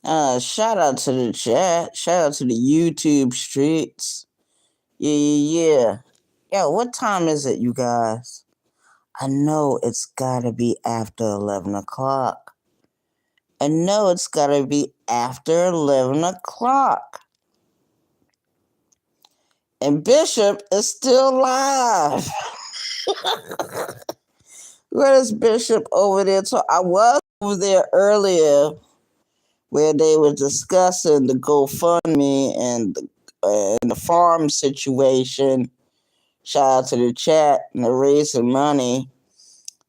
Shout out to the chat. Shout out to the YouTube streets. Yeah, yeah, yeah. Yo, what time is it, you guys? I know it's gotta be after 11 o'clock. I know it's gotta be after 11 o'clock. And Bishop is still alive. Where is Bishop over there? So I was over there earlier where they were discussing the GoFundMe and the farm situation. Shout out to the chat and they're raising money.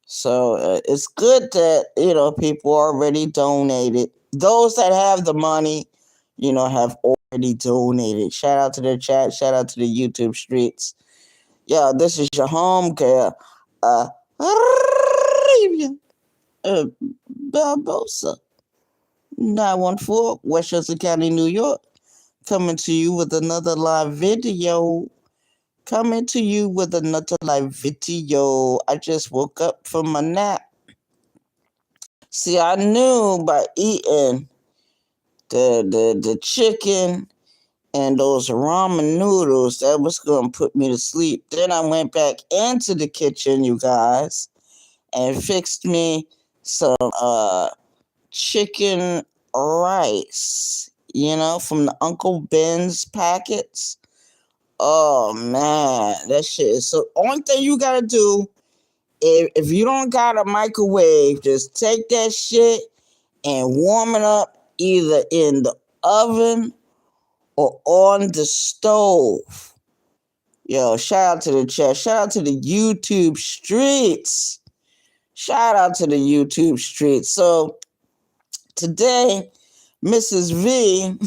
So it's good that people already donated. Those that have the money, have already donated. Shout out to the chat. Shout out to the YouTube streets. Yeah, this is your home care. Barbosa. 914, Westchester County, New York. Coming to you with another live video. Coming to you with another live video. I just woke up from my nap. See, I knew by eating the chicken and those ramen noodles that was going to put me to sleep. Then I went back into the kitchen, you guys, and fixed me some chicken rice, from the Uncle Ben's packets. Oh man, that shit is so. Only thing you gotta do, if you don't got a microwave, just take that shit and warm it up either in the oven or on the stove. Yo, shout out to the chat. Shout out to the YouTube streets. Shout out to the YouTube streets. So today, Mrs. V,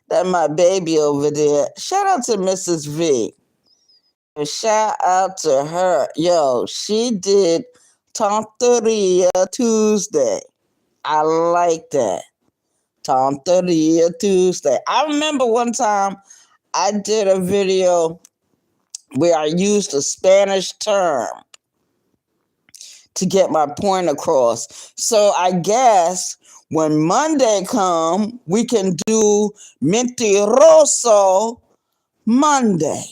that my baby over there. Shout out to Mrs. V. Shout out to her. Yo, she did Tonteria Tuesday. I like that. Tonteria Tuesday. I remember one time I did a video where I used a Spanish term to get my point across. So I guess when Monday come, we can do Mentiroso Monday.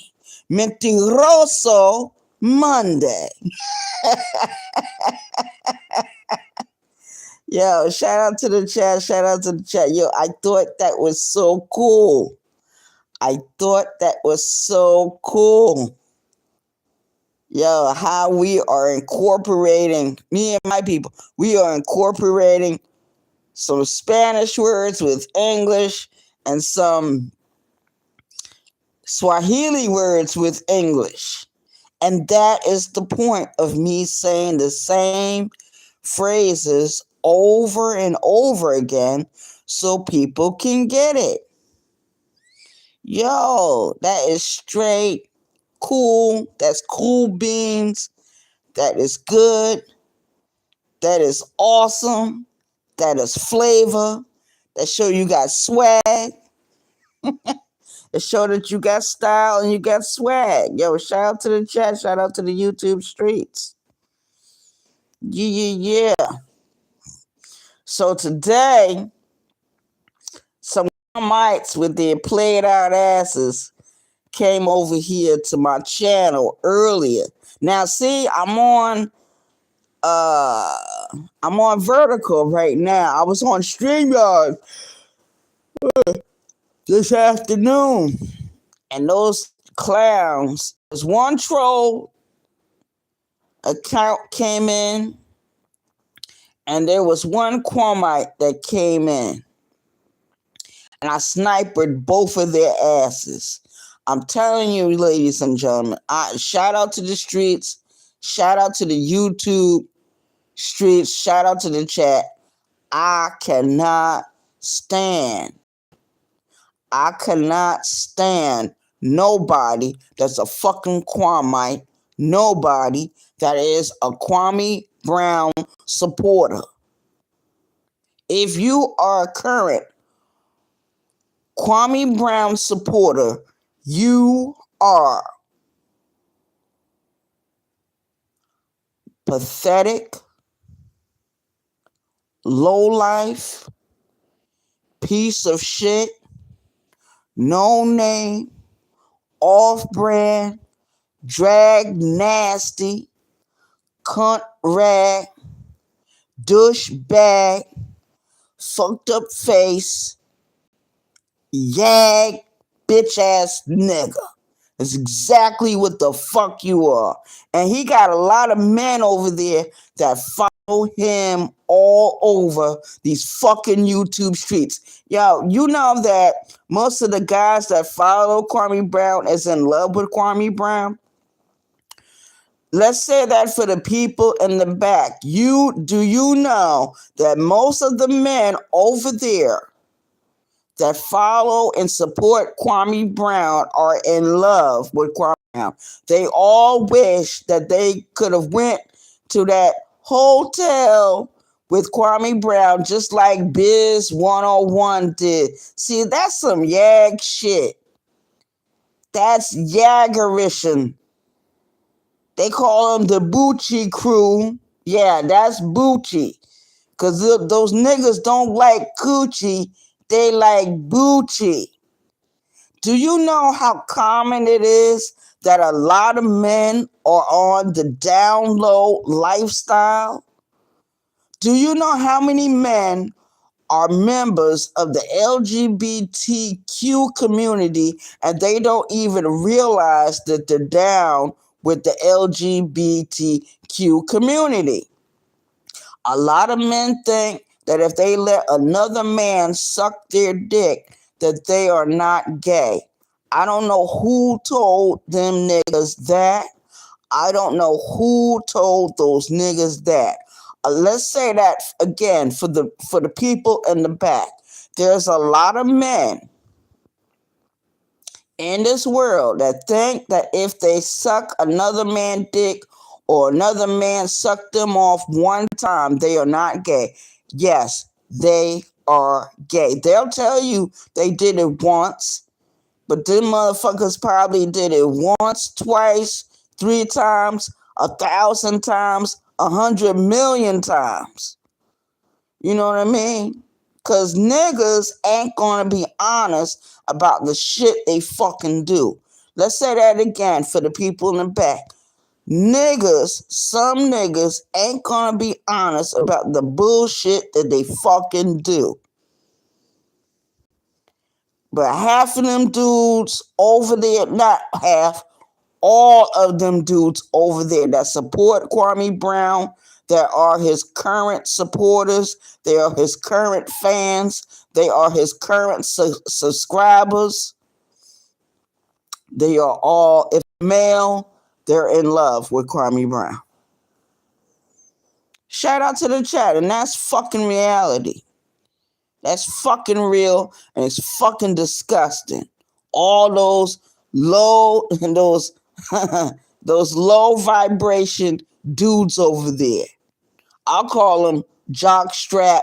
Mentiroso Monday. Yo, shout out to the chat. Shout out to the chat. Yo, I thought that was so cool. I thought that was so cool. Yo, how we are incorporating, me and my people, we are incorporating some Spanish words with English and some Swahili words with English. And that is the point of me saying the same phrases over and over again so people can get it. Yo, that is straight cool. That's cool beans. That is good. That is awesome. That is flavor. That show you got swag. It show that you got style and you got swag. Yo, shout out to the chat. Shout out to the YouTube streets. Yeah. So today, some mites with their played out asses came over here to my channel earlier. Now, see, I'm on vertical right now. I was on StreamYard this afternoon. And those clowns, there's one troll account came in, and there was one Quamite that came in. And I sniped both of their asses. I'm telling you, ladies and gentlemen, shout out to the streets, shout out to the YouTube streets, shout out to the chat. I cannot stand nobody that's a fucking Kwame, nobody that is a Kwame Brown supporter. If you are a current Kwame Brown supporter, you are pathetic, low life, piece of shit, no name, off brand, drag nasty, cunt rag, douche bag, fucked up face, yag, bitch ass nigga. That's exactly what the fuck you are. And he got a lot of men over there that follow him all over these fucking YouTube streets. Yo, you know that most of the guys that follow Kwame Brown is in love with Kwame Brown? Let's say that for the people in the back. Do you know that most of the men over there that follow and support Kwame Brown are in love with Kwame Brown? They all wish that they could have went to that hotel with Kwame Brown just like Biz 101 did. See, that's some yag shit. That's yaggerition. They call them the Bucci crew. Yeah, that's Bucci. Because those niggas don't like coochie. They like Bucci. Do you know how common it is that a lot of men are on the down low lifestyle? Do you know how many men are members of the LGBTQ community and they don't even realize that they're down with the LGBTQ community? A lot of men think that if they let another man suck their dick, that they are not gay. I don't know who told them niggas that. I don't know who told those niggas that. Let's say that again for the people in the back. There's a lot of men in this world that think that if they suck another man's dick or another man suck them off one time, they are not gay. Yes, they are gay. They'll tell you they did it once, but them motherfuckers probably did it once, twice, 3 times, 1,000 times, 100 million times. You know what I mean? Because niggas ain't gonna be honest about the shit they fucking do. Let's say that again for the people in the back. Some niggas ain't gonna be honest about the bullshit that they fucking do. But half of them dudes over there, not half, all of them dudes over there that support Kwame Brown, that are his current supporters, they are his current fans, they are his current subscribers. They are all, if male, they're in love with Kwame Brown. Shout out to the chat, and that's fucking reality. That's fucking real, and it's fucking disgusting. All those low and those low vibration dudes over there. I'll call them jockstrap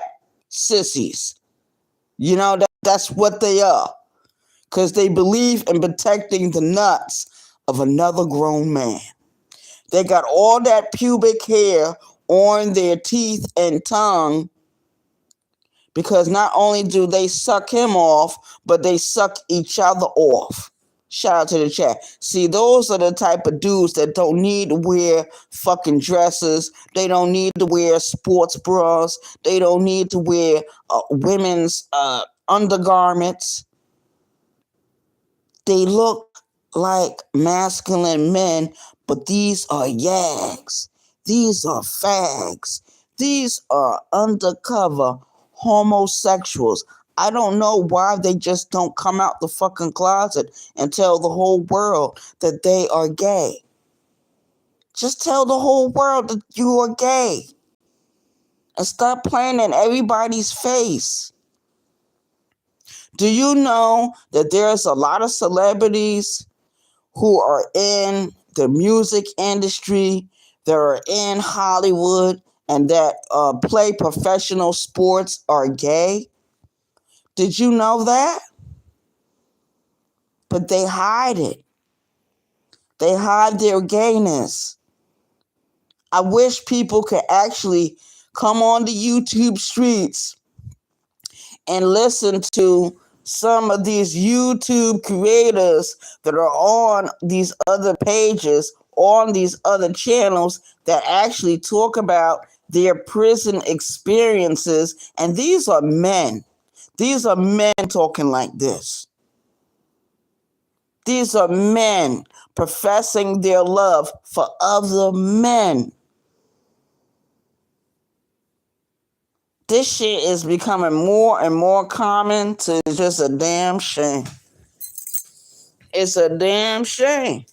sissies. You know, that's what they are. Because they believe in protecting the nuts of another grown man. They got all that pubic hair on their teeth and tongue because not only do they suck him off, but they suck each other off. Shout out to the chat. See, those are the type of dudes that don't need to wear fucking dresses. They don't need to wear sports bras. They don't need to wear women's undergarments. They look like masculine men, but these are yags. These are fags. These are undercover homosexuals. I don't know why they just don't come out the fucking closet and tell the whole world that they are gay. Just tell the whole world that you are gay. And stop playing in everybody's face. Do you know that there's a lot of celebrities who are in the music industry, that are in Hollywood, and that play professional sports are gay? Did you know that? But they hide it. They hide their gayness. I wish people could actually come on the YouTube streets and listen to some of these YouTube creators that are on these other pages, on these other channels that actually talk about their prison experiences. And these are men. These are men talking like this. These are men professing their love for other men. This shit is becoming more and more common to just a damn shame. It's a damn shame.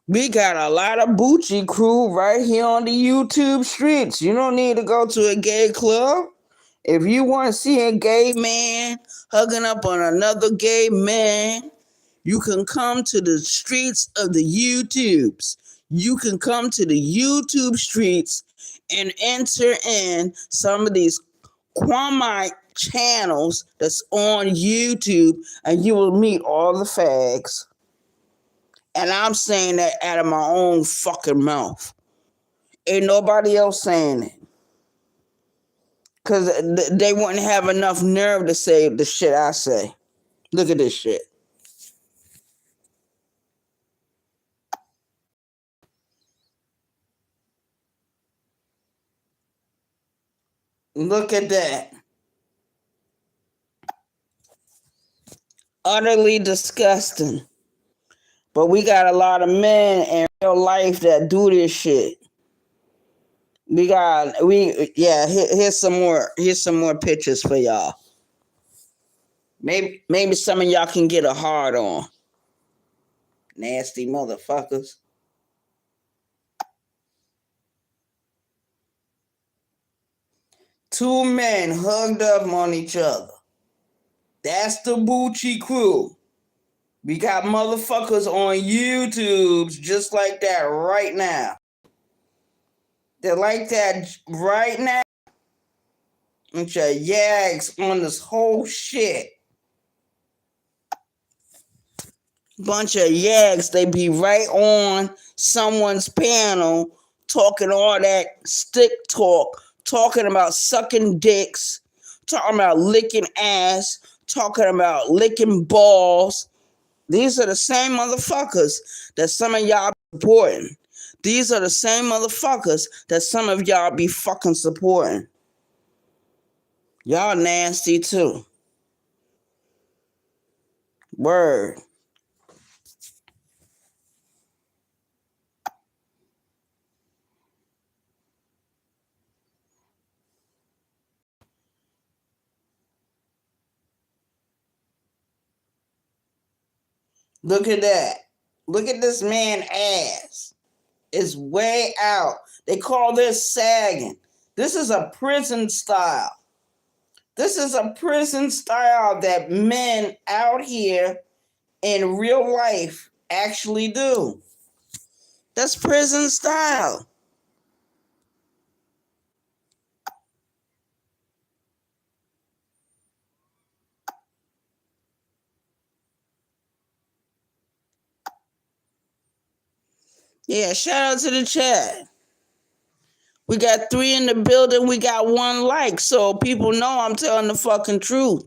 We got a lot of Bucci crew right here on the YouTube streets. You don't need to go to a gay club. If you want to see a gay man hugging up on another gay man, you can come to the streets of the YouTubes. You can come to the YouTube streets and enter in some of these Kwamite channels that's on YouTube, and you will meet all the fags. And I'm saying that out of my own fucking mouth. Ain't nobody else saying it. Because they wouldn't have enough nerve to say the shit I say. Look at this shit. Look at that. Utterly disgusting. But we got a lot of men in real life that do this shit. Here's some more pictures for y'all. Maybe some of y'all can get a hard on. Nasty motherfuckers. Two men hugged up on each other. That's the Bucci crew. We got motherfuckers on YouTube just like that right now. They're like that right now. Bunch of yags on this whole shit. Bunch of yags. They be right on someone's panel talking all that stick talk, talking about sucking dicks, talking about licking ass, talking about licking balls. These are the same motherfuckers that some of y'all be supporting. These are the same motherfuckers that some of y'all be fucking supporting. Y'all nasty too. Word. Look at that. Look at this man's ass. It's way out. They call this sagging. This is a prison style. This is a prison style that men out here in real life actually do. That's prison style. Yeah, shout out to the chat. We got 3 in the building. We got 1 like. So people know I'm telling the fucking truth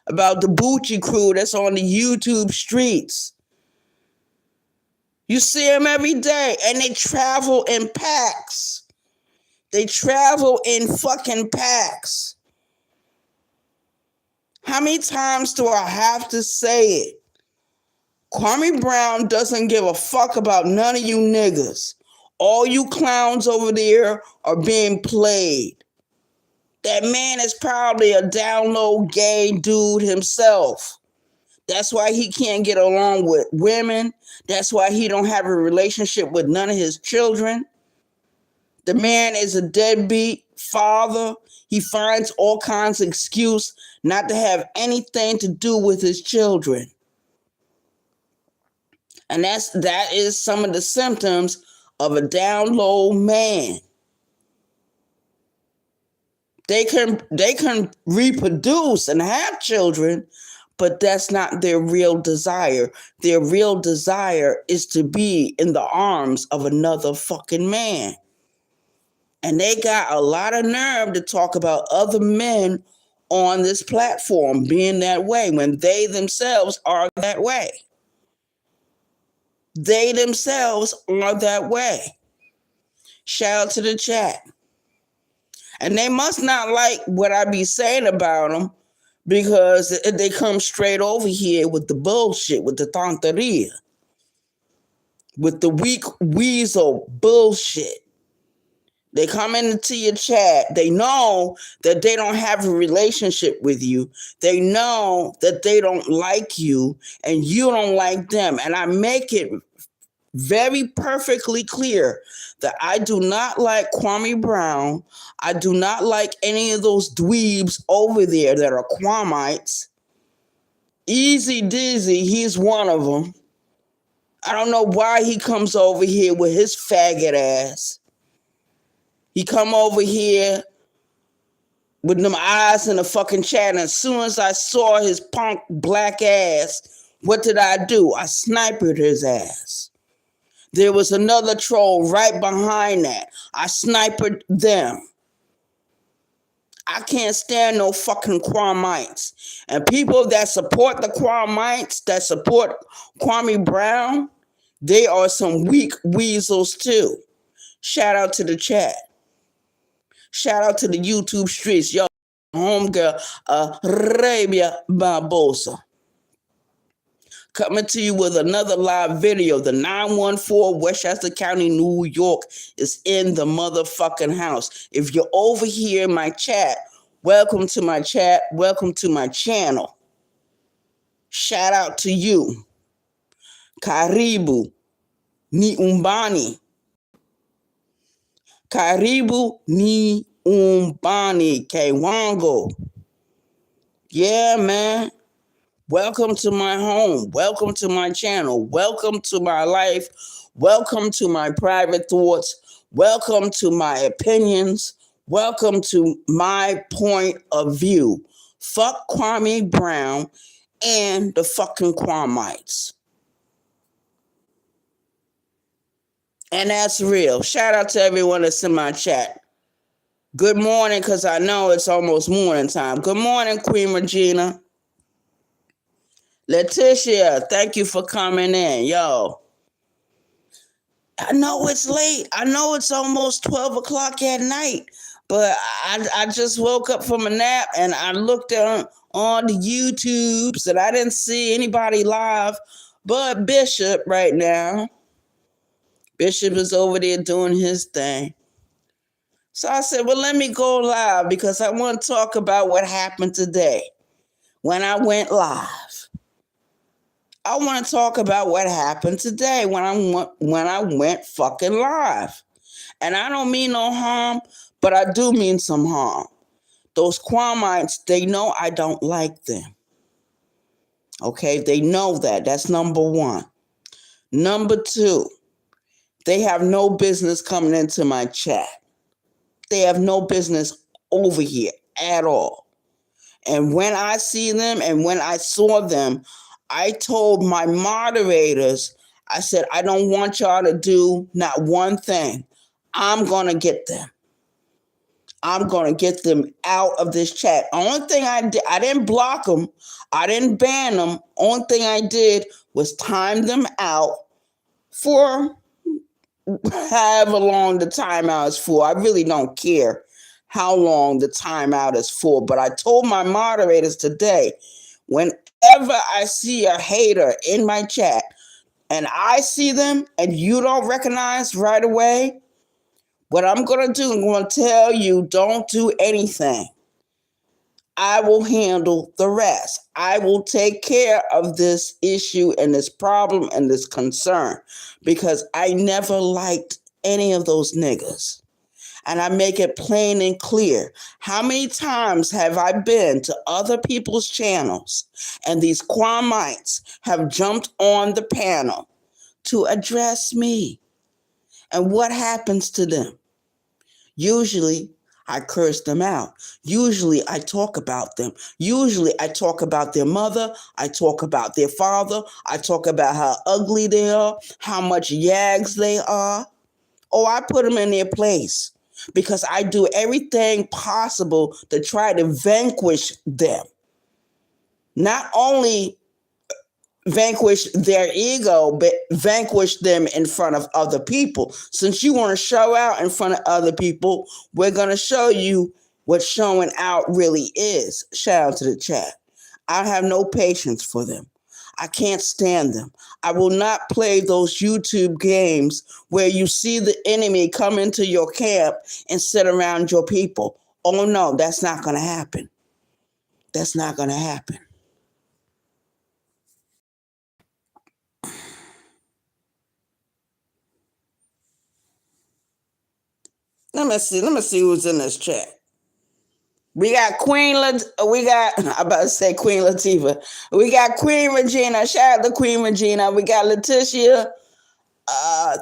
about the Bucci crew that's on the YouTube streets. You see them every day, and they travel in packs. They travel in fucking packs. How many times do I have to say it? Kwame Brown doesn't give a fuck about none of you niggas. All you clowns over there are being played. That man is probably a down low gay dude himself. That's why he can't get along with women. That's why he don't have a relationship with none of his children. The man is a deadbeat father. He finds all kinds of excuse not to have anything to do with his children. And that is some of the symptoms of a down low man. They can reproduce and have children, but that's not their real desire. Their real desire is to be in the arms of another fucking man. And they got a lot of nerve to talk about other men on this platform being that way when they themselves are that way. They themselves are that way. Shout out to the chat. And they must not like what I be saying about them because they come straight over here with the bullshit, with the tonteria, with the weak weasel bullshit. They come into your chat. They know that they don't have a relationship with you. They know that they don't like you and you don't like them. And I make it very perfectly clear that I do not like Kwame Brown. I do not like any of those dweebs over there that are Kwamites. Easy Dizzy, he's one of them. I don't know why he comes over here with his faggot ass. He come over here with them eyes in the fucking chat, and as soon as I saw his punk black ass, what did I do? I sniped his ass. There was another troll right behind that. I sniped them. I can't stand no fucking Kwamites. And people that support the Kwamites, that support Kwame Brown, they are some weak weasels too. Shout out to the chat. Shout out to the YouTube streets. Yo, homegirl, Arabia Barbosa. Coming to you with another live video. The 914 Westchester County, New York is in the motherfucking house. If you're over here in my chat, welcome to my chat. Welcome to my channel. Shout out to you. Karibu ni umbani. Karibu ni umbani Kiwango. Yeah, man. Welcome to my home. Welcome to my channel. Welcome to my life. Welcome to my private thoughts. Welcome to my opinions. Welcome to my point of view. Fuck Kwame Brown and the fucking Kwamites. And that's real. Shout out to everyone that's in my chat. Good morning, because I know it's almost morning time. Good morning, Queen Regina. Letitia, thank you for coming in. Yo, I know it's late. I know it's almost 12 o'clock at night, but I just woke up from a nap and I looked on the YouTubes and I didn't see anybody live but Bishop right now. Bishop is over there doing his thing. So I said, well, let me go live because I want to talk about what happened today when I went live. I want to talk about what happened today when I went fucking live. And I don't mean no harm, but I do mean some harm. Those Kwamites, they know I don't like them. Okay, they know that. That's number one. Number two, they have no business coming into my chat. They have no business over here at all. And when I see them and when I saw them, I told my moderators, I said, I don't want y'all to do not one thing. I'm going to get them. I'm going to get them out of this chat. Only thing I did, I didn't block them. I didn't ban them. Only thing I did was time them out for however long the timeout is for. I really don't care how long the timeout is for. But I told my moderators today, whenever I see a hater in my chat and I see them and you don't recognize right away, what I'm going to do, I'm going to tell you, don't do anything. I will handle the rest. I will take care of this issue and this problem and this concern because I never liked any of those niggas. And I make it plain and clear. How many times have I been to other people's channels and these Kwamites have jumped on the panel to address me? And what happens to them? Usually, I curse them out. Usually, I talk about them. Usually, I talk about their mother. I talk about their father. I talk about how ugly they are, how much yags they are. Oh, I put them in their place. because I do everything possible to try to vanquish them. Not only vanquish their ego, but vanquish them in front of other people. Since you want to show out in front of other people, we're going to show you what showing out really is. Shout out to the chat. I have no patience for them. I can't stand them. I will not play those YouTube games where you see the enemy come into your camp and sit around your people. Oh no, that's not going to happen. That's not going to happen. Let me see who's in this chat. We got I'm about to say Queen Latifah. We got Queen Regina. Shout out to Queen Regina. We got Letitia,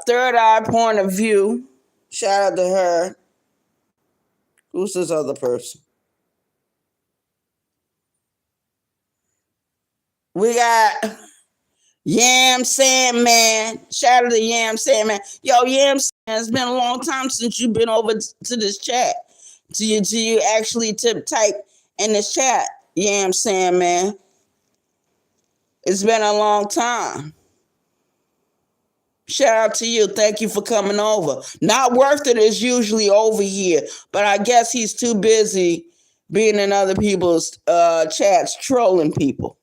Third Eye Point of View. Shout out to her. Who's this other person? We got Yam Sandman. Shout out to Yam Sandman. Yo, Yam Sandman, it's been a long time since you've been over to this chat. Do you actually type in this chat, Yam Sandman? It's been a long time. Shout out to you. Thank you for coming over. Not Worth It is usually over here, but I guess he's too busy being in other people's chats trolling people.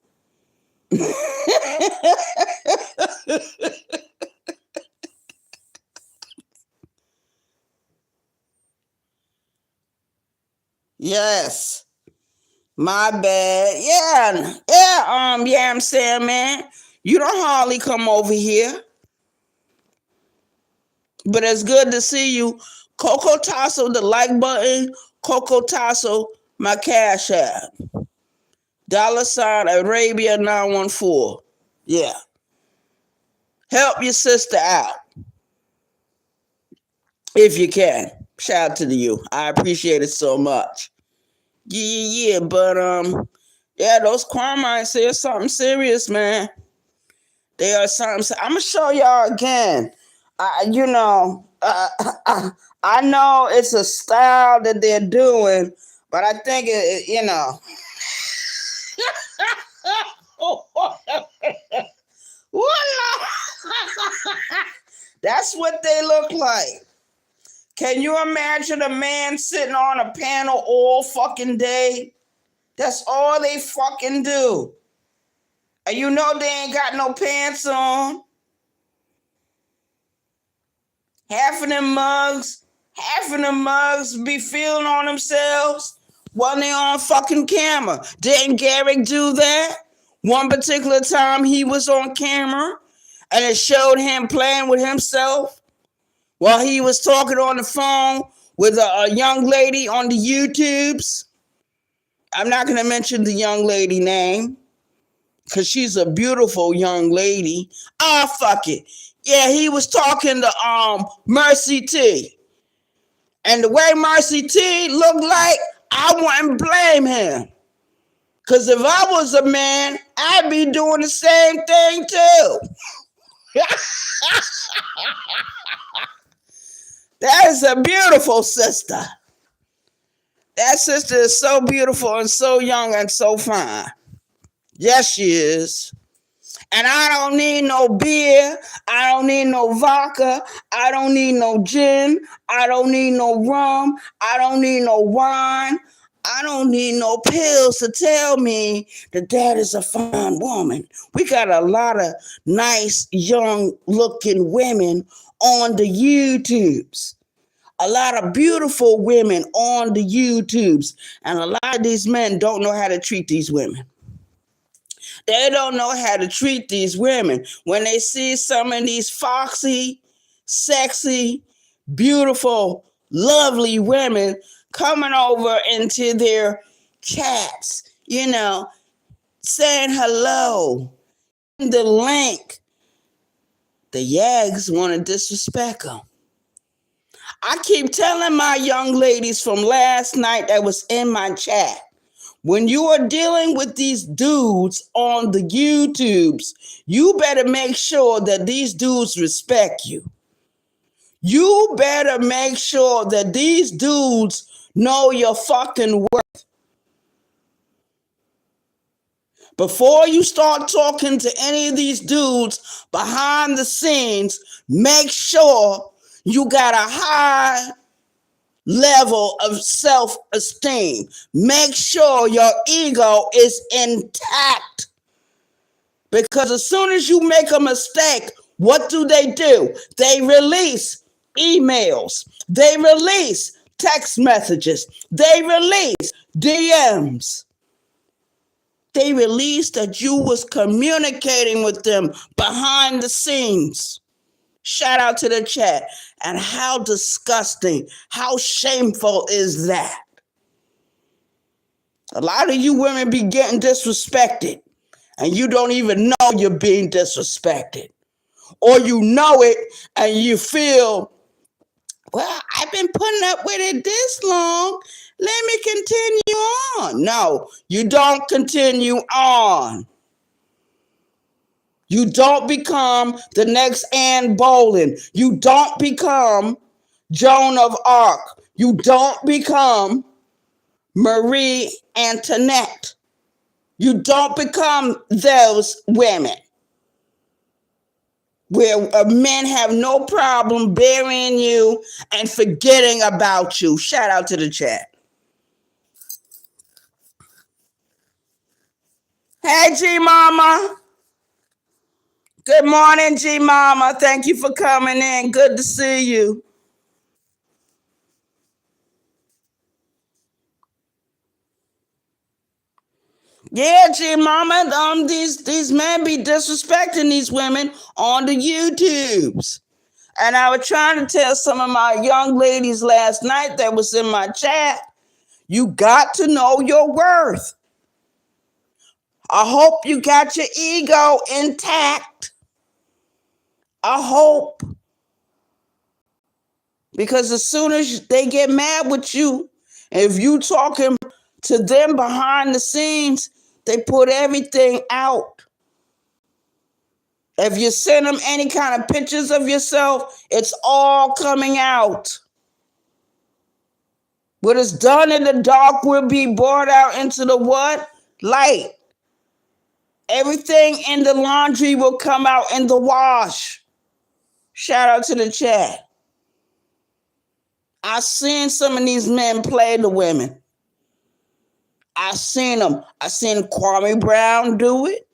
Yes. My bad. Yeah, I'm saying, man, you don't hardly come over here. But it's good to see you. Coco Tasso, the like button. Coco Tasso, my cash app. $ Arabia 914. Yeah. Help your sister out. If you can. Shout out to you. I appreciate it so much. Yeah. But those Quamites say something serious, man. They are something. I'm gonna show y'all again. I know it's a style that they're doing, but I think that's what they look like. Can you imagine a man sitting on a panel all fucking day? That's all they fucking do. And you know they ain't got no pants on. Half of them mugs be feeling on themselves while they on fucking camera. Didn't Garrick do that? One particular time he was on camera and it showed him playing with himself while he was talking on the phone with a young lady on the YouTubes. I'm not going to mention the young lady name because she's a beautiful young lady. Fuck it. Yeah, he was talking to Mercy T. And the way Mercy T looked like, I wouldn't blame him. Because if I was a man, I'd be doing the same thing too. That is a beautiful sister. That sister is so beautiful and so young and so fine. Yes, she is. And I don't need no beer. I don't need no vodka. I don't need no gin. I don't need no rum. I don't need no wine. I don't need no pills to tell me that is a fine woman. We got a lot of nice, young looking women on the YouTubes. A lot of beautiful women on the YouTubes. And a lot of these men don't know how to treat these women. They don't know how to treat these women. When they see some of these foxy, sexy, beautiful, lovely women coming over into their chats, saying hello, the link, the yags want to disrespect them. I keep telling my young ladies from last night that was in my chat, when you are dealing with these dudes on the YouTubes, you better make sure that these dudes respect you. You better make sure that these dudes know your fucking worth. Before you start talking to any of these dudes behind the scenes, make sure you got a high level of self-esteem. Make sure your ego is intact. Because as soon as you make a mistake, what do? They release emails. They release text messages. They release DMs. They released that you was communicating with them behind the scenes. Shout out to the chat. And how disgusting, how shameful is that? A lot of you women be getting disrespected and you don't even know you're being disrespected. Or you know it and you feel, well, I've been putting up with it this long. Let me continue on. No, you don't continue on. You don't become the next Anne Boleyn. You don't become Joan of Arc. You don't become Marie Antoinette. You don't become those women where men have no problem burying you and forgetting about you. Shout out to the chat. Hey, G Mama. Good morning, G Mama. Thank you for coming in. Good to see you. Yeah, G Mama. These men be disrespecting these women on the YouTubes. And I was trying to tell some of my young ladies last night that was in my chat, you got to know your worth. I hope you got your ego intact. I hope. Because as soon as they get mad with you, if you talking to them behind the scenes, they put everything out. If you send them any kind of pictures of yourself, it's all coming out. What is done in the dark will be brought out into the what? Light. Everything in the laundry will come out in the wash. Shout out to the chat. I seen some of these men play the women. I seen them. I seen Kwame Brown do it.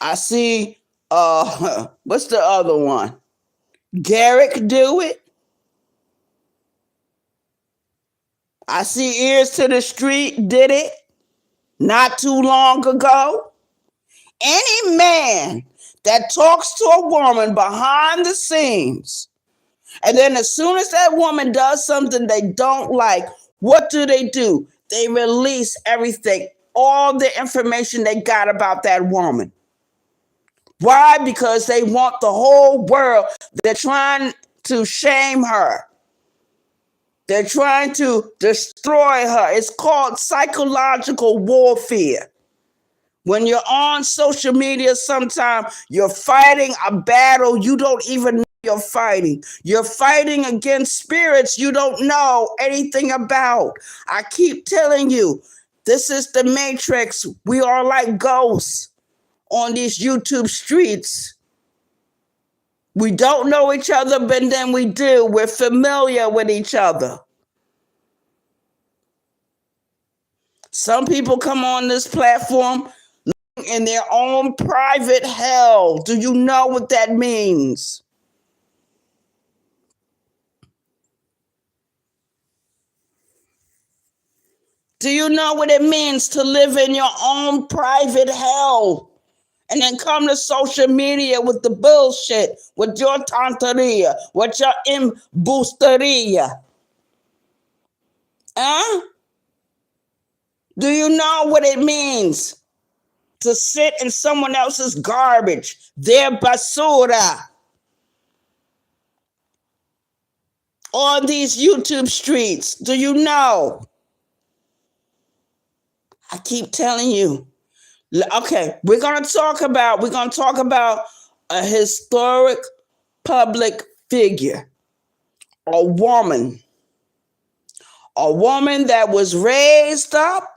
I see what's the other one? Garrick do it. I see Ears to the Street did it not too long ago. Any man that talks to a woman behind the scenes, and then as soon as that woman does something they don't like, what do? They release everything, all the information they got about that woman. Why? Because they want the whole world. They're trying to shame her. They're trying to destroy her. It's called psychological warfare. When you're on social media, sometimes you're fighting a battle you don't even know you're fighting. You're fighting against spirits you don't know anything about. I keep telling you, this is the Matrix. We are like ghosts on these YouTube streets. We don't know each other, but then we do. We're familiar with each other. Some people come on this platform in their own private hell. Do you know what that means? Do you know what it means to live in your own private hell? And then come to social media with the bullshit, with your tonteria, with your embusteria. Huh? Do you know what it means to sit in someone else's garbage, their basura, on these YouTube streets? Do you know? I keep telling you. Okay, we're gonna talk about a historic public figure, a woman that was raised up,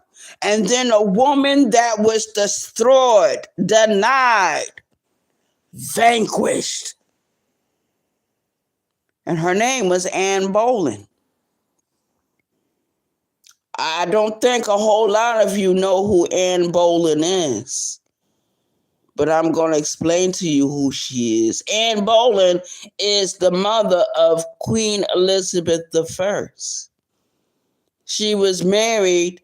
and then a woman that was destroyed, denied, vanquished. And her name was Anne Boleyn. I don't think a whole lot of you know who Anne Boleyn is, but I'm going to explain to you who she is. Anne Boleyn is the mother of Queen Elizabeth I. She was married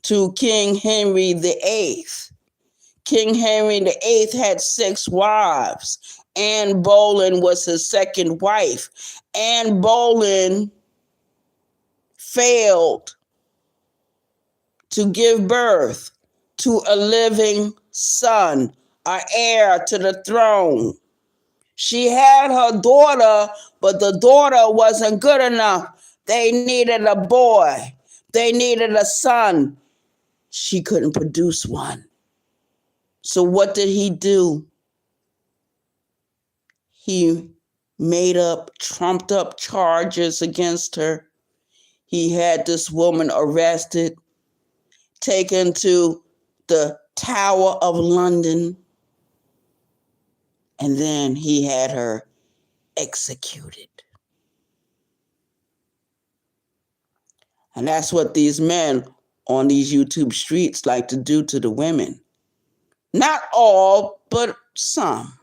to King Henry VIII. King Henry VIII had 6 wives. Anne Boleyn was his second wife. Anne Boleyn failed to give birth to a living son, an heir to the throne. She had her daughter, but the daughter wasn't good enough. They needed a boy. They needed a son. She couldn't produce one. So what did he do? He made up, trumped up charges against her. He had this woman arrested, taken to the Tower of London, and then he had her executed. And that's what these men on these YouTube streets like to do to the women. Not all, but some.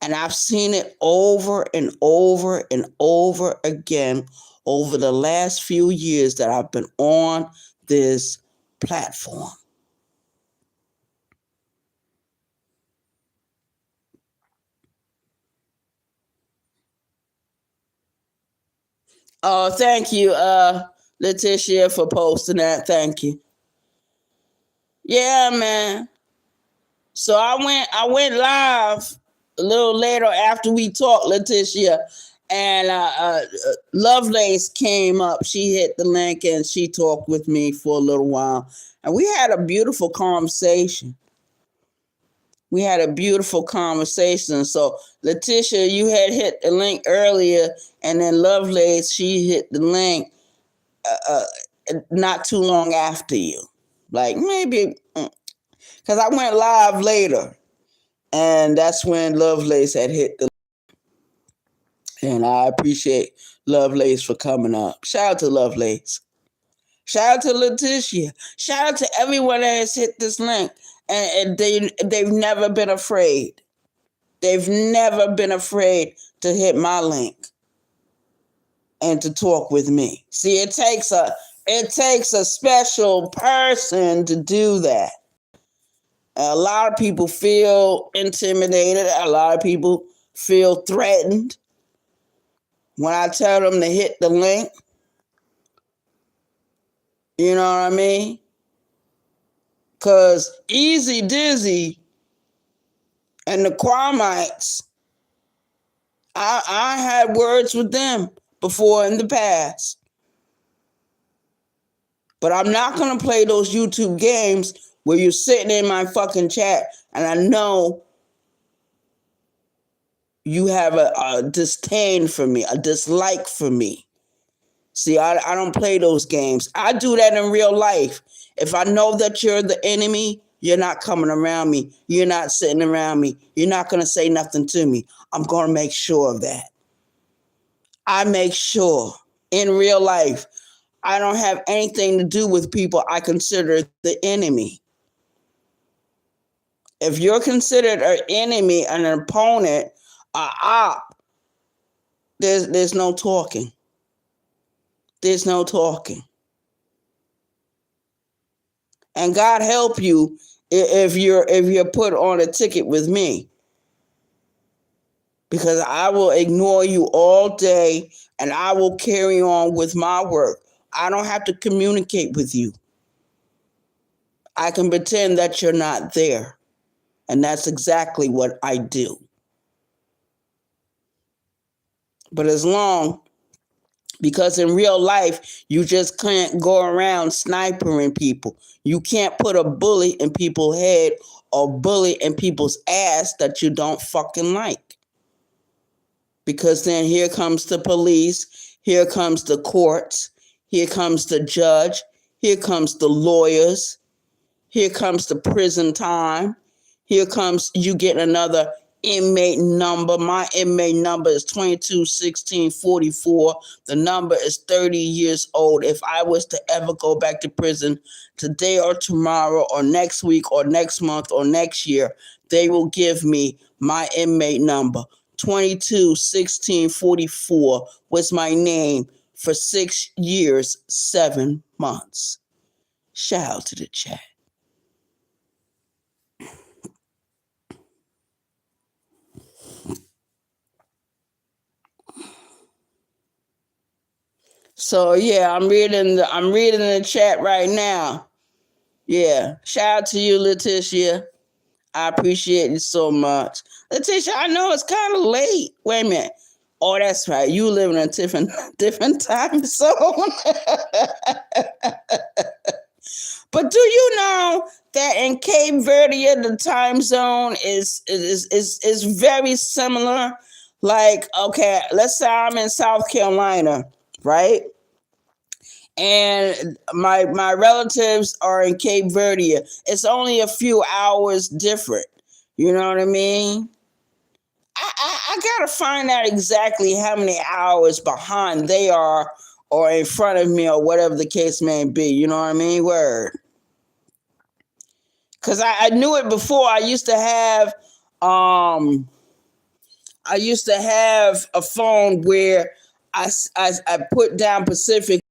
And I've seen it over and over and over again over the last few years that I've been on this platform. Oh, thank you, Letitia, for posting that. Thank you. Yeah, man. So I went live a little later after we talked, Letitia, and Lovelace came up. She hit the link and she talked with me for a little while, and we had a beautiful conversation. So Letitia, you had hit the link earlier, and then Lovelace, she hit the link not too long after you. Like maybe, because I went live later, and that's when Lovelace had hit the link. And I appreciate Lovelace for coming up. Shout out to Lovelace. Shout out to Letitia. Shout out to everyone that has hit this link. And they've never been afraid. They've never been afraid to hit my link and to talk with me. See, it takes a special person to do that. A lot of people feel intimidated. A lot of people feel threatened when I tell them to hit the link. You know what I mean? Because Easy Dizzy and the Quamites, I had words with them before in the past. But I'm not going to play those YouTube games where you're sitting in my fucking chat and I know you have a disdain for me, a dislike for me. See, I don't play those games. I do that in real life. If I know that you're the enemy, you're not coming around me. You're not sitting around me. You're not going to say nothing to me. I'm going to make sure of that. I make sure in real life, I don't have anything to do with people I consider the enemy. If you're considered an enemy, an opponent, an op, there's no talking. There's no talking. And God help you if you're put on a ticket with me. Because I will ignore you all day and I will carry on with my work. I don't have to communicate with you. I can pretend that you're not there. And that's exactly what I do. But because in real life, you just can't go around snipering people. You can't put a bullet in people's head or bullet in people's ass that you don't fucking like. because then here comes the police, here comes the courts, here comes the judge, here comes the lawyers, here comes the prison time, here comes you get another inmate number. My inmate number is 221644. The number is 30 years old. If I was to ever go back to prison today or tomorrow or next week or next month or next year, they will give me my inmate number. 221644 was my name for 6 years, 7 months. Shout out to the chat. So yeah, I'm reading the chat right now. Yeah. Shout out to you, Letitia. I appreciate you so much. Letitia, I know it's kind of late. Wait a minute. Oh, that's right. You live in a different time zone. But do you know that in Cape Verde the time zone is very similar? Like, okay, let's say I'm in South Carolina, right? And my relatives are in Cape Verde. It's only a few hours different. You know what I mean? I gotta find out exactly how many hours behind they are or in front of me or whatever the case may be. You know what I mean? Word. Because I knew it before. I used to have a phone where I put down Pacific.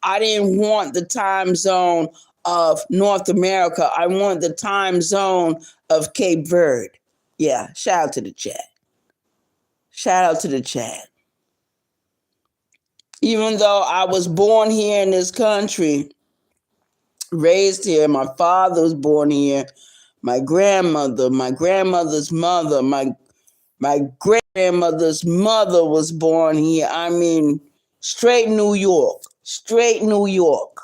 I didn't want the time zone of North America. I want the time zone of Cape Verde. Yeah, shout out to the chat. Shout out to the chat. Even though I was born here in this country, raised here, my father was born here, my grandmother's mother, my great-grandmother's mother was born here. I mean, straight New York. Straight New York.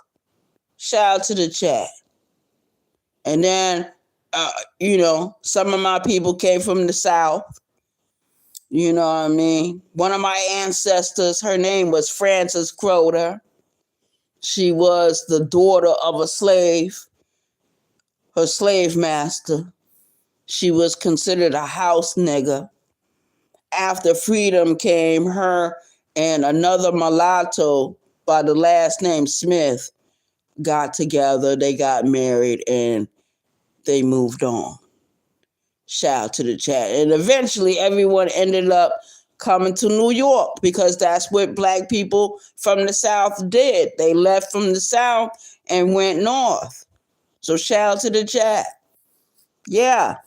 Shout out to the chat. And then, some of my people came from the South. You know what I mean? One of my ancestors, her name was Frances Croder. She was the daughter of a slave, her slave master. She was considered a house nigger. After freedom came, her and another mulatto by the last name Smith got together. They got married and they moved on. Shout out to the chat. And eventually everyone ended up coming to New York because that's what black people from the South did. They left from the South and went north. So shout out to the chat. Yeah.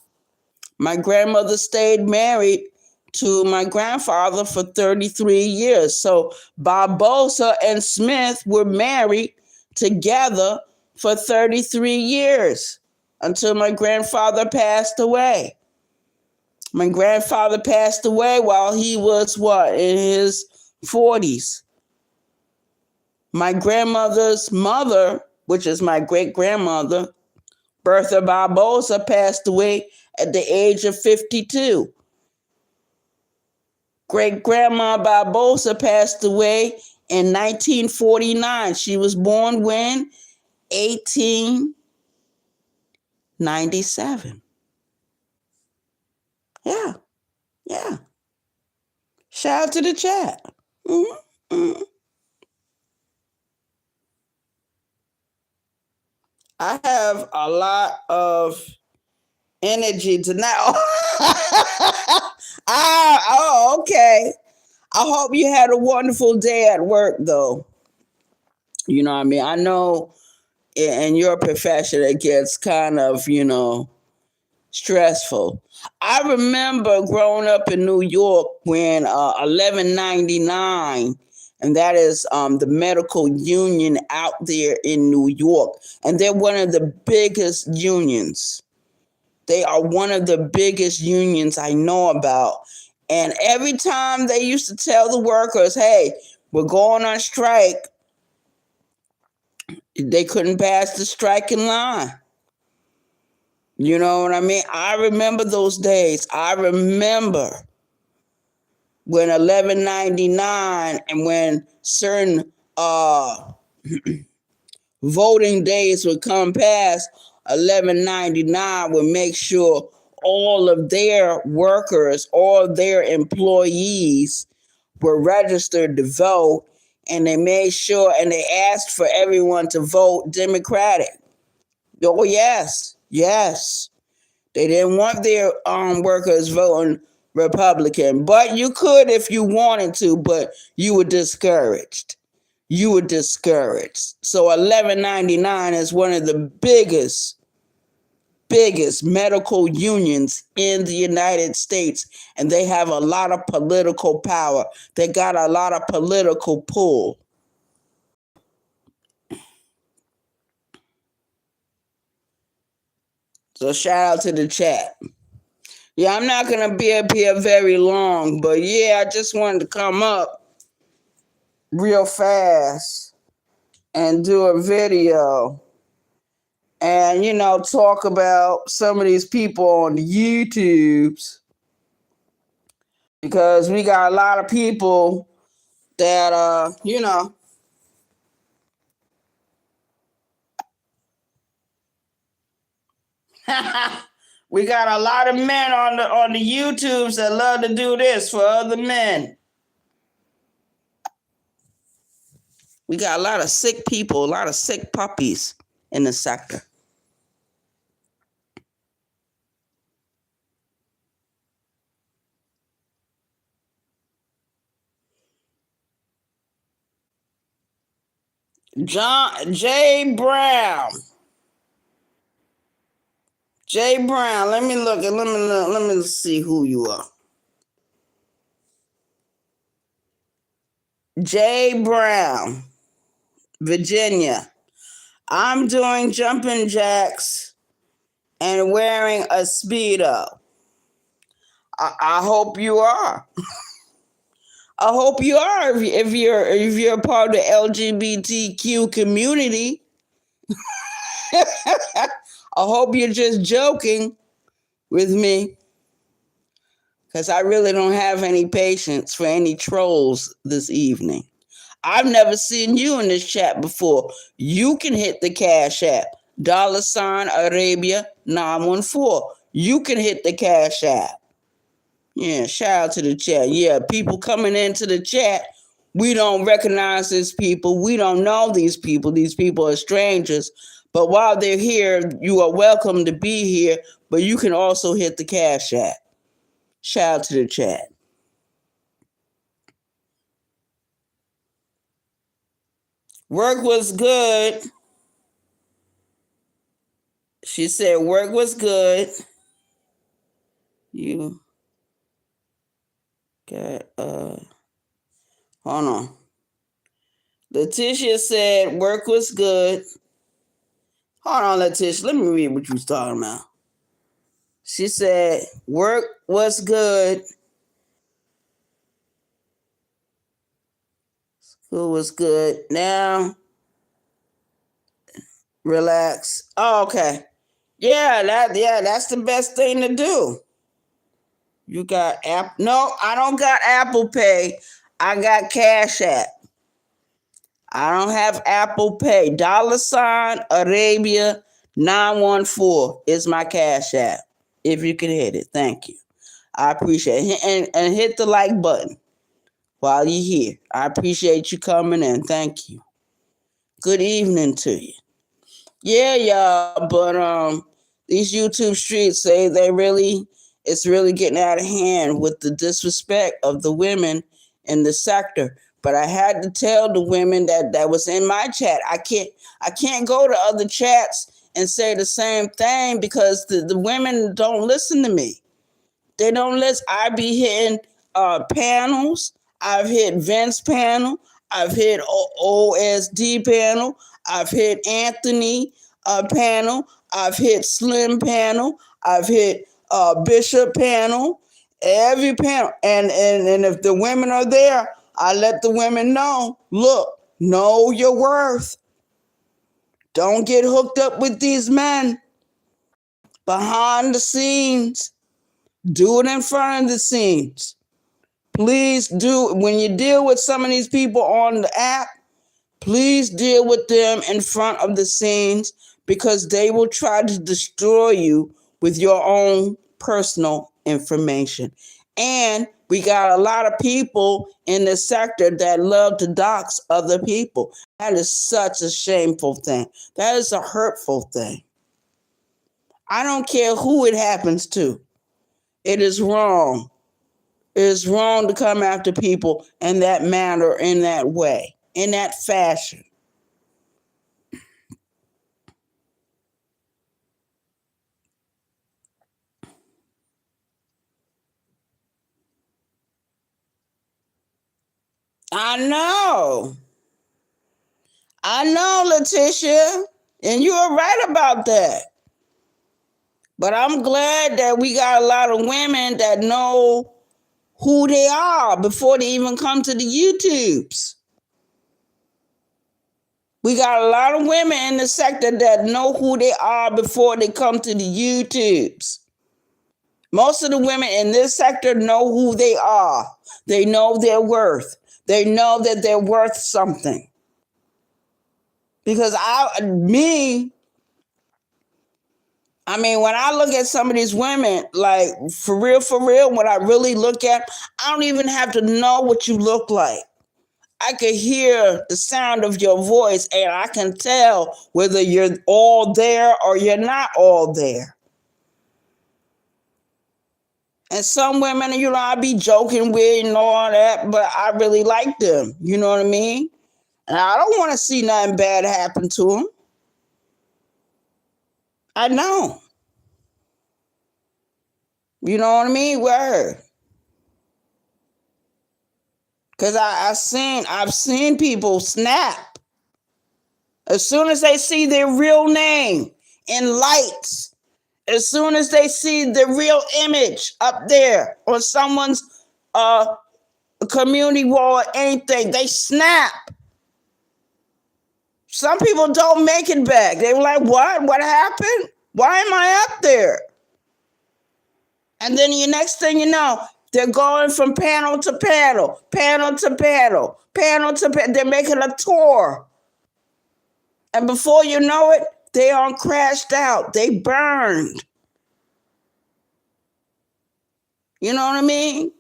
My grandmother stayed married to my grandfather for 33 years. So Barbosa and Smith were married together for 33 years until my grandfather passed away. My grandfather passed away while he was in his 40s. My grandmother's mother, which is my great-grandmother, Bertha Barbosa, passed away at the age of 52. Great-grandma Barbosa passed away in 1949. She was born when? 1897. Yeah. Shout out to the chat. Mm-hmm. I have a lot of energy tonight. Okay. I hope you had a wonderful day at work, though. You know what I mean? I know in your profession it gets kind of, stressful. I remember growing up in New York when 1199, and that is the medical union out there in New York, and they're one of the biggest unions. They are one of the biggest unions I know about. And every time they used to tell the workers, hey, we're going on strike, they couldn't pass the striking line. You know what I mean? I remember those days. I remember when 1199 and when certain voting days would come past, 1199 would make sure all of their workers, all their employees were registered to vote, and they made sure and they asked for everyone to vote Democratic. Oh yes, yes. They didn't want their workers voting Republican, but you could if you wanted to, but you were discouraged. You were discouraged. So 1199 is one of the biggest medical unions in the United States, and they have a lot of political power. They got a lot of political pull. So shout out to the chat. Yeah, I'm not going to be up here very long, but yeah, I just wanted to come up real fast and do a video and, talk about some of these people on the YouTubes, because we got a lot of people that, we got a lot of men on the YouTubes that love to do this for other men. We got a lot of sick people, a lot of sick puppies in the sector. Jay Brown. Jay Brown, let me see who you are. Jay Brown, Virginia. I'm doing jumping jacks and wearing a Speedo. I hope you are. I hope you are if you're a part of the LGBTQ community. I hope you're just joking with me, because I really don't have any patience for any trolls this evening. I've never seen you in this chat before. You can hit the Cash App, $Arabia 914. You can hit the Cash App. Yeah, shout out to the chat. Yeah, people coming into the chat, we don't recognize these people. We don't know these people. These people are strangers. But while they're here, you are welcome to be here, but you can also hit the Cash App. Shout out to the chat. Work was good. She said work was good. You got hold on. Letitia said work was good. Hold on, Letitia. Let me read what you was talking about. She said work was good. School was good. Now relax. Oh, okay. Yeah, that's the best thing to do. You got Apple? No, I don't got Apple Pay. I got Cash App. I don't have Apple Pay. $Arabia 914 is my Cash App. If you can hit it, thank you. I appreciate it. And hit the like button while you're here. I appreciate you coming in. Thank you. Good evening to you. Yeah, y'all, but these YouTube streets say it's really getting out of hand with the disrespect of the women in the sector. But I had to tell the women that was in my chat, I can't go to other chats and say the same thing, because the women don't listen to me. They don't listen. I be hitting panels. I've hit Vince panel. I've hit OSD panel. I've hit Anthony panel. I've hit Slim panel. I've hit Bishop panel. Every panel. And if the women are there, I let the women know, look, know your worth. Don't get hooked up with these men behind the scenes. Do it in front of the scenes. Please do, when you deal with some of these people on the app, please deal with them in front of the scenes, because they will try to destroy you with your own personal information. And we got a lot of people in the sector that love to dox other people. That is such a shameful thing. That is a hurtful thing. I don't care who it happens to. It is wrong. It is wrong to come after people in that manner, in that way, in that fashion. I know. I know, Letitia. And you are right about that. But I'm glad that we got a lot of women that know who they are before they even come to the YouTubes. We got a lot of women in the sector that know who they are before they come to the YouTubes. Most of the women in this sector know who they are. They know their worth. They know that they're worth something. Because I mean, when I look at some of these women, like for real, when I really look at, I don't even have to know what you look like. I can hear the sound of your voice and I can tell whether you're all there or you're not all there. And some women, I be joking with and all that, but I really like them. You know what I mean? And I don't want to see nothing bad happen to them. I know. You know what I mean? Word. Because I've seen people snap as soon as they see their real name in lights, as soon as they see the real image up there on someone's community wall or anything, they snap. Some people don't make it back. They were like, what? What happened? Why am I up there? And then the next thing you know, they're going from panel to panel, panel to panel, panel to panel. They're making a tour. And before you know it, they all crashed out. They burned. You know what I mean?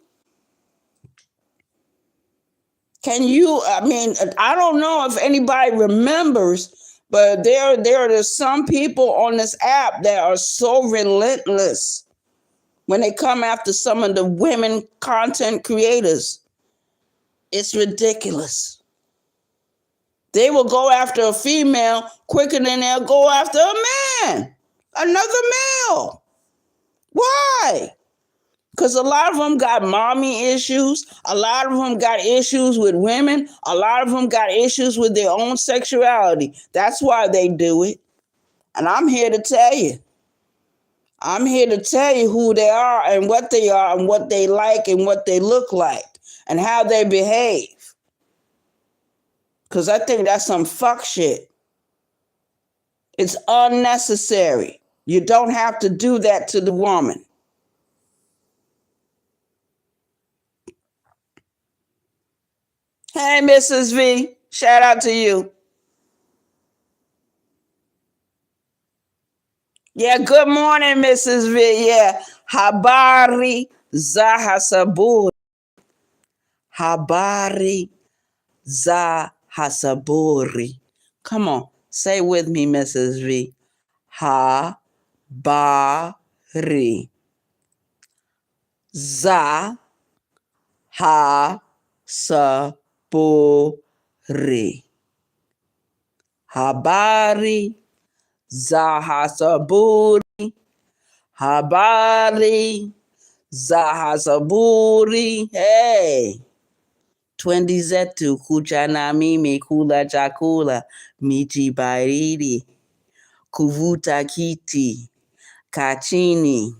I don't know if anybody remembers, but there are some people on this app that are so relentless when they come after some of the women content creators. It's ridiculous. They will go after a female quicker than they'll go after a man, another male. Why? Because a lot of them got mommy issues. A lot of them got issues with women. A lot of them got issues with their own sexuality. That's why they do it. And I'm here to tell you. I'm here to tell you who they are and what they are and what they like and what they look like and how they behave. Because I think that's some fuck shit. It's unnecessary. You don't have to do that to the woman. Hey, Mrs. V, shout out to you. Yeah, good morning, Mrs. V. Yeah, habari za hasaburi. Habari za hasaburi. Come on, say with me, Mrs. V. Habari za hasaburi. Habari za hasaburi. Habari za hasaburi. Hey, twendi zetu kuja na mimi kula chakula miji baridi, kuvuta kiti, kachini,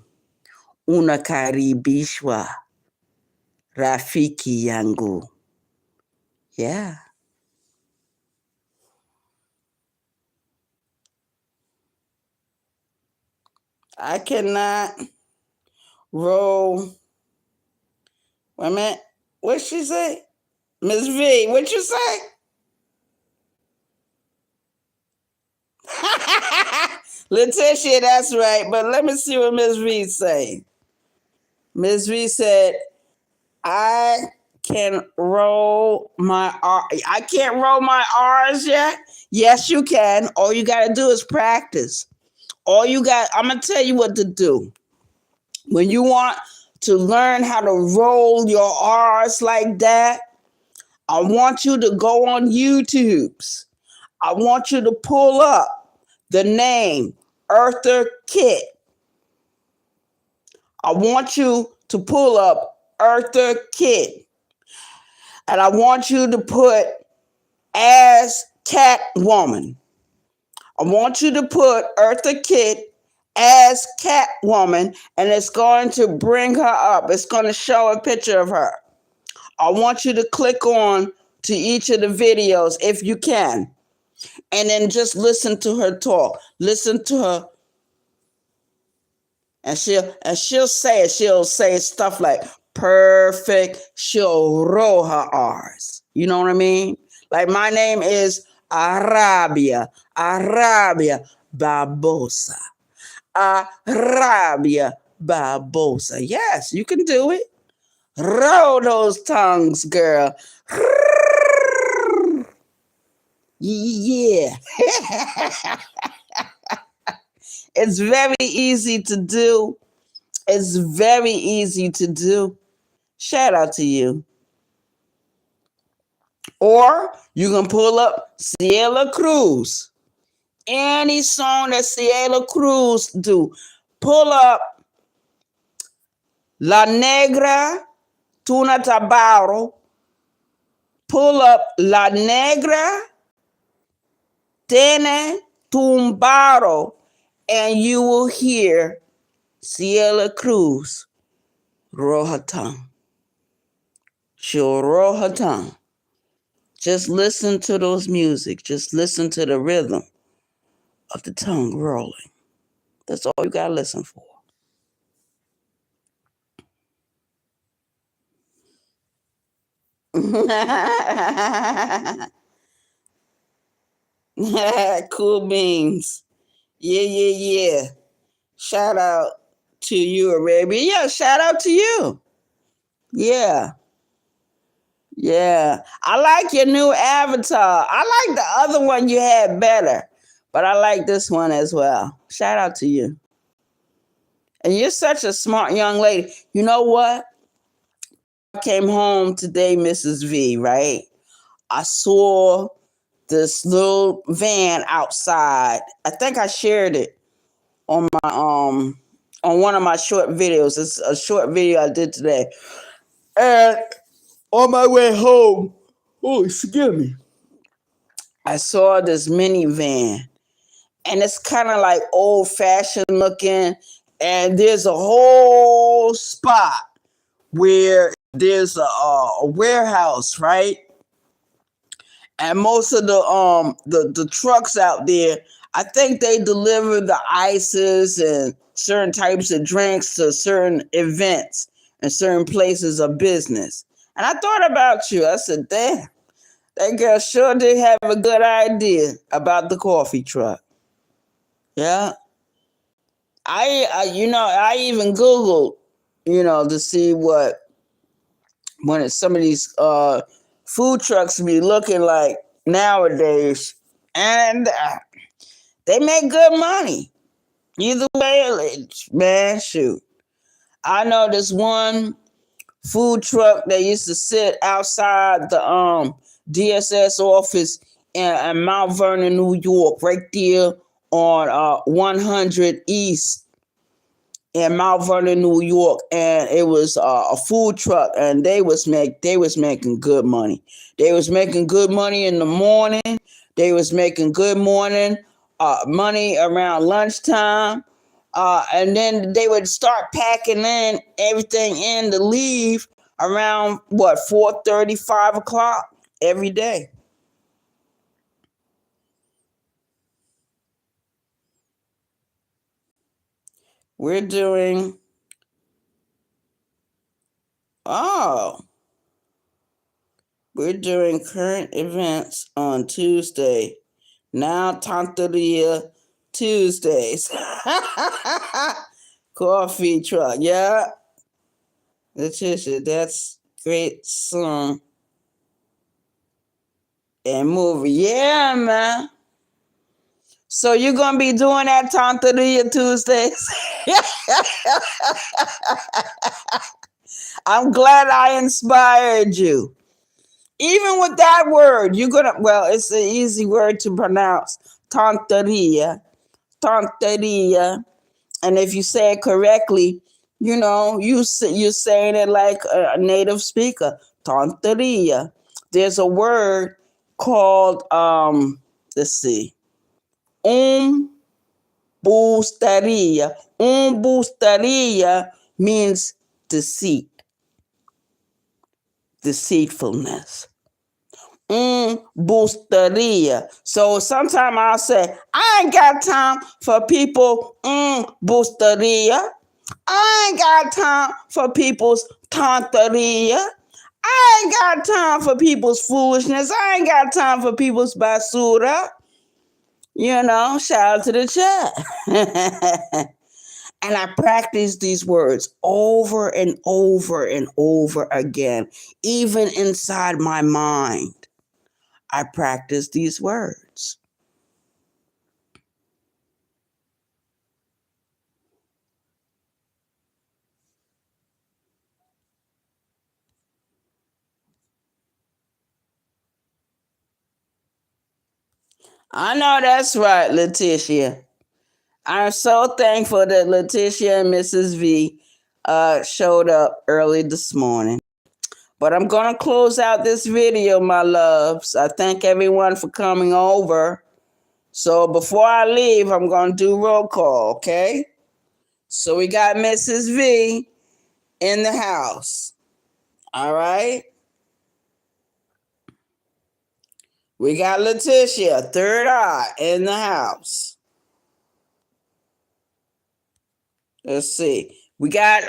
unakaribishwa rafiki yangu. Yeah. I cannot roll. Wait a minute. What she say? Miss V, what you say? Letitia, that's right. But let me see what Miss V say. Miss V said, I can roll my R. I can't roll my R's yet. Yes, you can. All you got to do is practice. I'm going to tell you what to do. When you want to learn how to roll your R's like that, I want you to go on YouTube's. I want you to pull up the name Eartha Kitt. I want you to pull up Eartha Kitt. And I want you to put as Catwoman. I want you to put Eartha Kitt as Catwoman, and it's going to bring her up. It's going to show a picture of her. I want you to click on to each of the videos if you can, and then just listen to her talk. Listen to her, and she'll say it. She'll say stuff like perfect. She'll roll her R's. You know what I mean? Like my name is Arabia Barbosa. Arabia Barbosa. Yes, you can do it. Roll those tongues, girl. Yeah. It's very easy to do. It's very easy to do. Shout out to you. Or you can pull up Ciela Cruz. Any song that Ciela Cruz do. Pull up La Negra Tuna Tabaro. Pull up La Negra Tiene Tumbaro, and you will hear Ciela Cruz roll her tongue. She'll roll her tongue. Just listen to those music. Just listen to the rhythm of the tongue rolling. That's all you gotta listen for. Cool beans. Yeah. Shout out to you, Arabia. Yeah, shout out to you. Yeah. Yeah. I like your new avatar. I like the other one you had better, but I like this one as well. Shout out to you. And you're such a smart young lady. You know what? I came home today, Mrs. V, right? I saw this little van outside. I think I shared it on my on one of my short videos. It's a short video I did today. And on my way home, oh, excuse me, I saw this minivan, and it's kind of like old fashioned looking. And there's a whole spot where there's a warehouse, right? And most of the trucks out there, I think they deliver the ices and certain types of drinks to certain events and certain places of business. And I thought about you. I said, damn, that girl sure did have a good idea about the coffee truck. Yeah. I even Googled, to see when some of these food trucks be looking like nowadays, and they make good money. Either way, man, shoot. I know this one food truck that used to sit outside the DSS office in Mount Vernon, New York, right there on 100 East in Mount Vernon, New York, and it was a food truck, and they was making good money. They was making good money in the morning. They was making good money around lunchtime, and then they would start packing in everything in to leave around 4:30, 5 o'clock every day. We're doing. Oh. We're doing current events on Tuesday. Now Tonteria Tuesdays. Coffee truck. Yeah. Letitia, that's great song and movie. Yeah, man. So you're gonna be doing that Tonteria Tuesdays? I'm glad I inspired you. Even with that word, you're gonna, well, it's an easy word to pronounce. Tonteria. Tonteria. And if you say it correctly, you're saying it like a native speaker. Tonteria. There's a word called let's see, umbustaria. Umbustaria means deceit, deceitfulness. Boosteria. So sometimes I'll say, I ain't got time for people boosteria. I ain't got time for people's tonteria. I ain't got time for people's foolishness. I ain't got time for people's basura. Shout out to the chat. And I practice these words over and over and over again, even inside my mind. I practice these words. I know that's right, Letitia. I'm so thankful that Letitia and Mrs. V showed up early this morning. But I'm going to close out this video, my loves. I thank everyone for coming over. So before I leave, I'm going to do roll call, okay? So we got Mrs. V in the house. All right? We got Letitia, third eye, in the house. Let's see. We got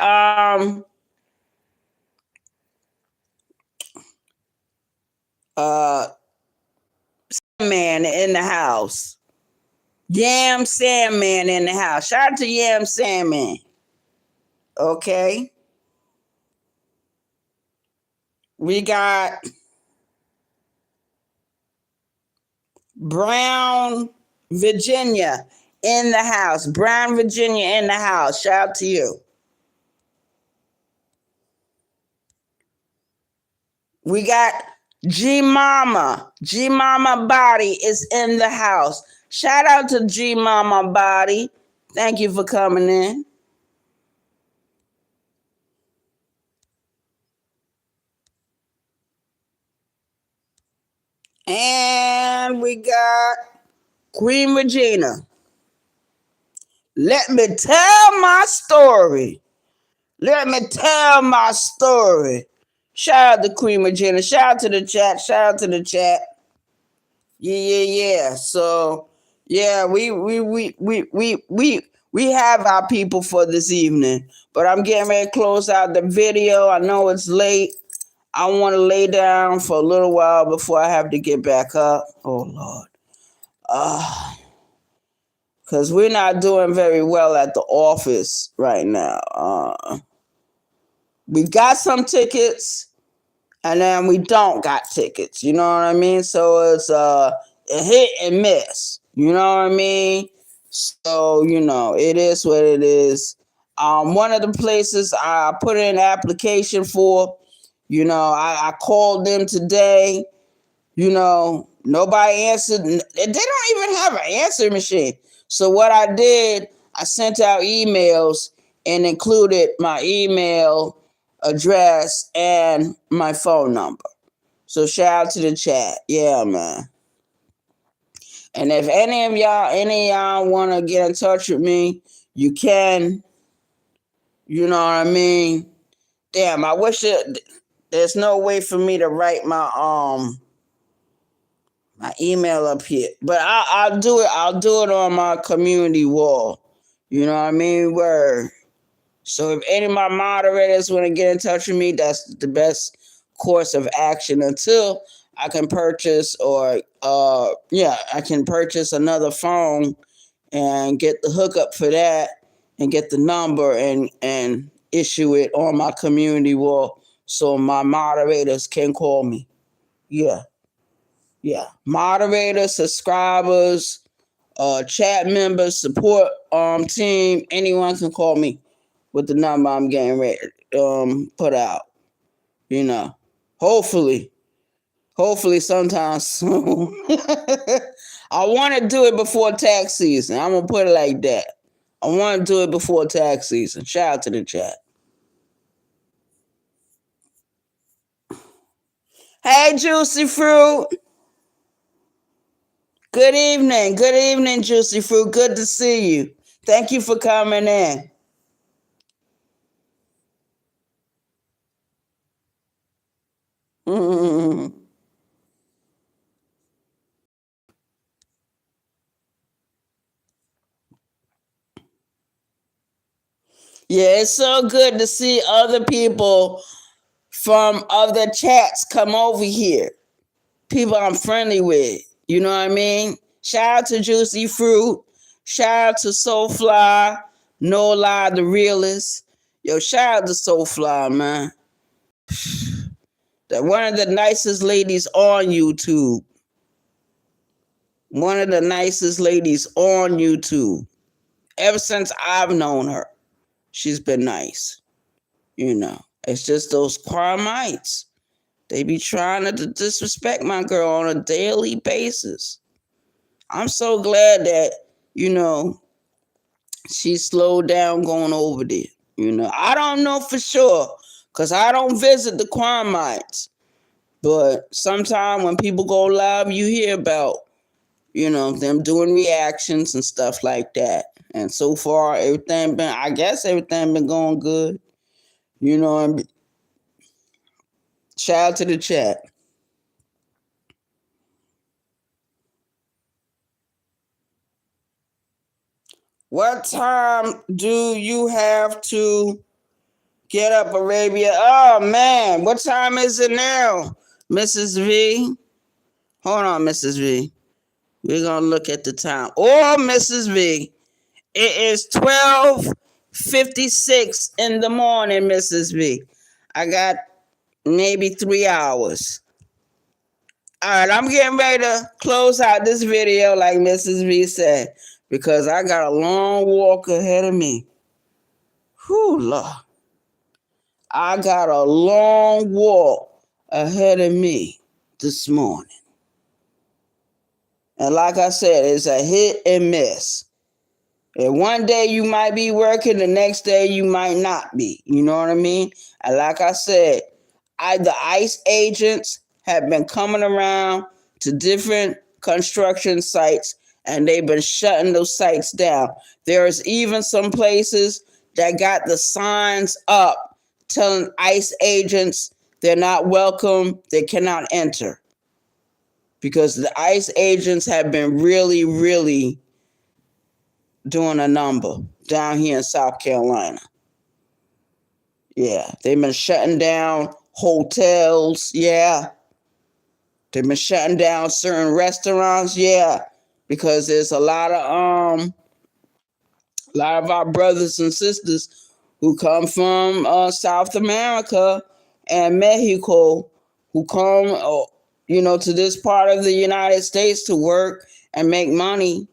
Sandman in the house. Yam Sandman in the house. Shout out to Yam Sandman. Okay. We got Brown Virginia in the house. Brown Virginia in the house. Shout out to you. We got G Mama. G Mama Body is in the house. Shout out to G Mama Body. Thank you for coming in. And we got Queen Regina. Let me tell my story. Let me tell my story. Shout out to Queen Regina. Shout out to the chat. Shout out to the chat. Yeah. So yeah, we have our people for this evening. But I'm getting ready to close out the video. I know it's late. I want to lay down for a little while before I have to get back up. Oh Lord. Because we're not doing very well at the office right now. We got some tickets, and then we don't got tickets. You know what I mean? So it's a hit and miss. You know what I mean? So, it is what it is. One of the places I put in an application for, I called them today. Nobody answered. They don't even have an answer machine. So what I did, I sent out emails and included my email address and my phone number. So shout out to the chat. Yeah, man. And if any of y'all want to get in touch with me, you can. You know what I mean? Damn, I wish there's no way for me to write my email up here, but I'll do it. I'll do it on my community wall. You know what I mean? Word. So if any of my moderators want to get in touch with me, that's the best course of action until I can purchase I can purchase another phone and get the hookup for that and get the number and issue it on my community wall so my moderators can call me. Yeah. Yeah. Moderators, subscribers, chat members, support team, anyone can call me with the number I'm getting ready put out. You know. Hopefully sometime soon. I want to do it before tax season. I'm going to put it like that. I want to do it before tax season. Shout out to the chat. Hey, Juicy Fruit. Good evening. Good evening, Juicy Fruit. Good to see you. Thank you for coming in. Yeah, it's so good to see other people from other chats come over here. People I'm friendly with. You know what I mean? Shout out to Juicy Fruit. Shout out to Soulfly. No Lie, the realist. Yo, shout out to Soulfly, man. That one of the nicest ladies on YouTube. One of the nicest ladies on YouTube. Ever since I've known her, she's been nice. You know, it's just those Carmites. They be trying to disrespect my girl on a daily basis. I'm so glad that, you know, she slowed down going over there. You know, I don't know for sure because I don't visit the Carmites. But sometimes when people go live, you hear about, you know, them doing reactions and stuff like that. And so far, everything been going good. You know, shout out to the chat. What time do you have to get up, Arabia? Oh, man. What time is it now, Mrs. V? Hold on, Mrs. V. We're going to look at the time. Oh, Mrs. V. It is 12:56 in the morning, Mrs. V. I got maybe 3 hours. All right, I'm getting ready to close out this video like Mrs. V said because I got a long walk ahead of me. Whew, Lord. I got a long walk ahead of me this morning. And like I said, it's a hit and miss. And one day you might be working, the next day you might not be. You know what I mean? And like I said, the ICE agents have been coming around to different construction sites and they've been shutting those sites down. There's even some places that got the signs up telling ICE agents they're not welcome, they cannot enter. Because the ICE agents have been really, really doing a number down here in South Carolina. Yeah, they've been shutting down hotels. Yeah, they've been shutting down certain restaurants. Yeah, because there's a lot of our brothers and sisters who come from South America and Mexico who come, to this part of the United States to work and make money.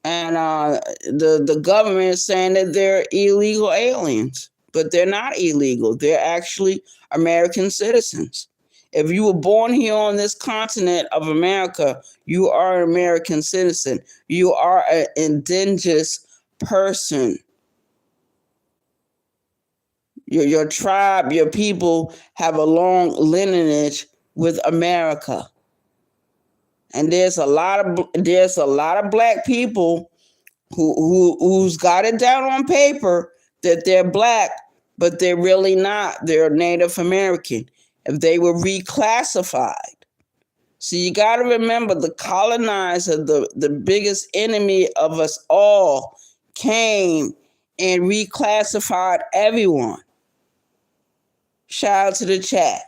And the government is saying that they're illegal aliens, but they're not illegal. They're actually American citizens. If you were born here on this continent of America, you are an American citizen. You are an indigenous person. Your tribe, your people have a long lineage with America. And there's a lot of black people who's got it down on paper that they're black, but they're really not. They're Native American. If they were reclassified. So you got to remember the colonizer, the biggest enemy of us all, came and reclassified everyone. Shout out to the chat.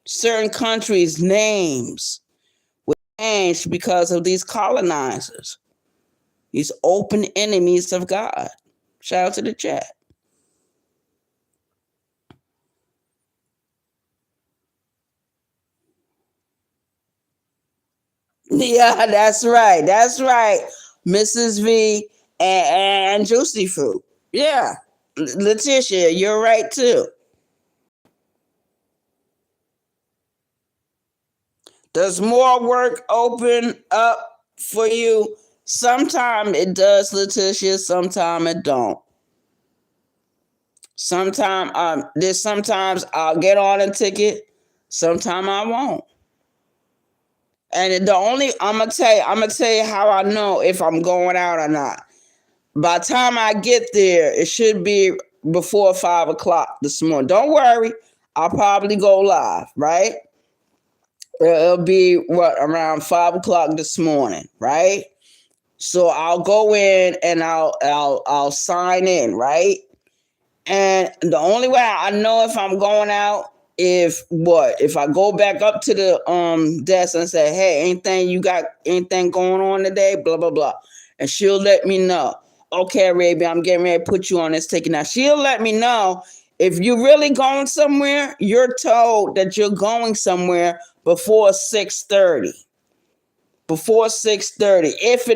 certain countries' names were changed because of these colonizers, these open enemies of God. Shout out to the chat. Yeah, that's right. That's right. Mrs. V and Juicy Fruit. Yeah. Letitia, you're right too. Does more work open up for you? Sometimes it does, Letitia. Sometimes it don't. Sometimes I'll get on a ticket. Sometimes I won't. And the only I'm gonna tell you how I know if I'm going out or not. By the time I get there, it should be before 5 o'clock this morning. Don't worry, I'll probably go live, right? It'll be around 5 o'clock this morning, right? So I'll go in and I'll sign in, right? And the only way I know if I'm going out, if I go back up to the desk and say, hey, you got anything going on today? Blah blah blah. And she'll let me know. Okay, Arabia, I'm getting ready to put you on this ticket. Now she'll let me know if you're really going somewhere, you're told that you're going somewhere before 6:30. Before 6:30. If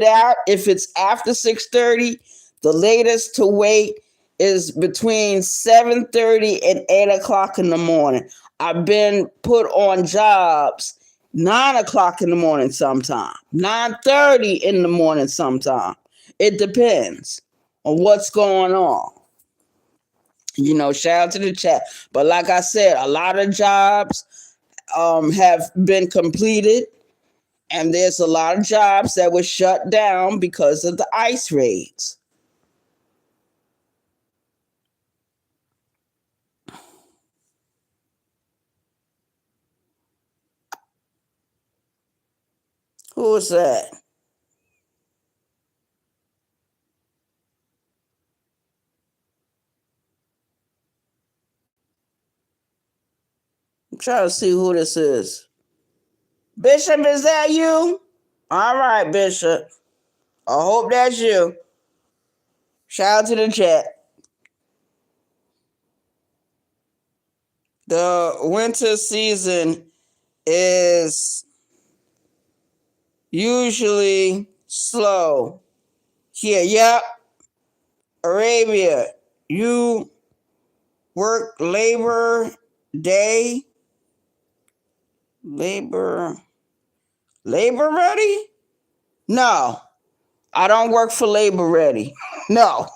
it's after 6:30, the latest to wait is between 7:30 and 8 o'clock in the morning. I've been put on jobs 9 o'clock in the morning sometime, 9:30 in the morning sometime. It depends on what's going on. Shout out to the chat. But like I said, a lot of jobs have been completed, and there's a lot of jobs that were shut down because of the ICE raids. Who was that? I'm trying to see who this is. Bishop, is that you? All right, Bishop. I hope that's you. Shout out to the chat. The winter season is usually slow. Here, yep. Arabia, you work Labor Day? Labor Ready? No, I don't work for Labor Ready. No.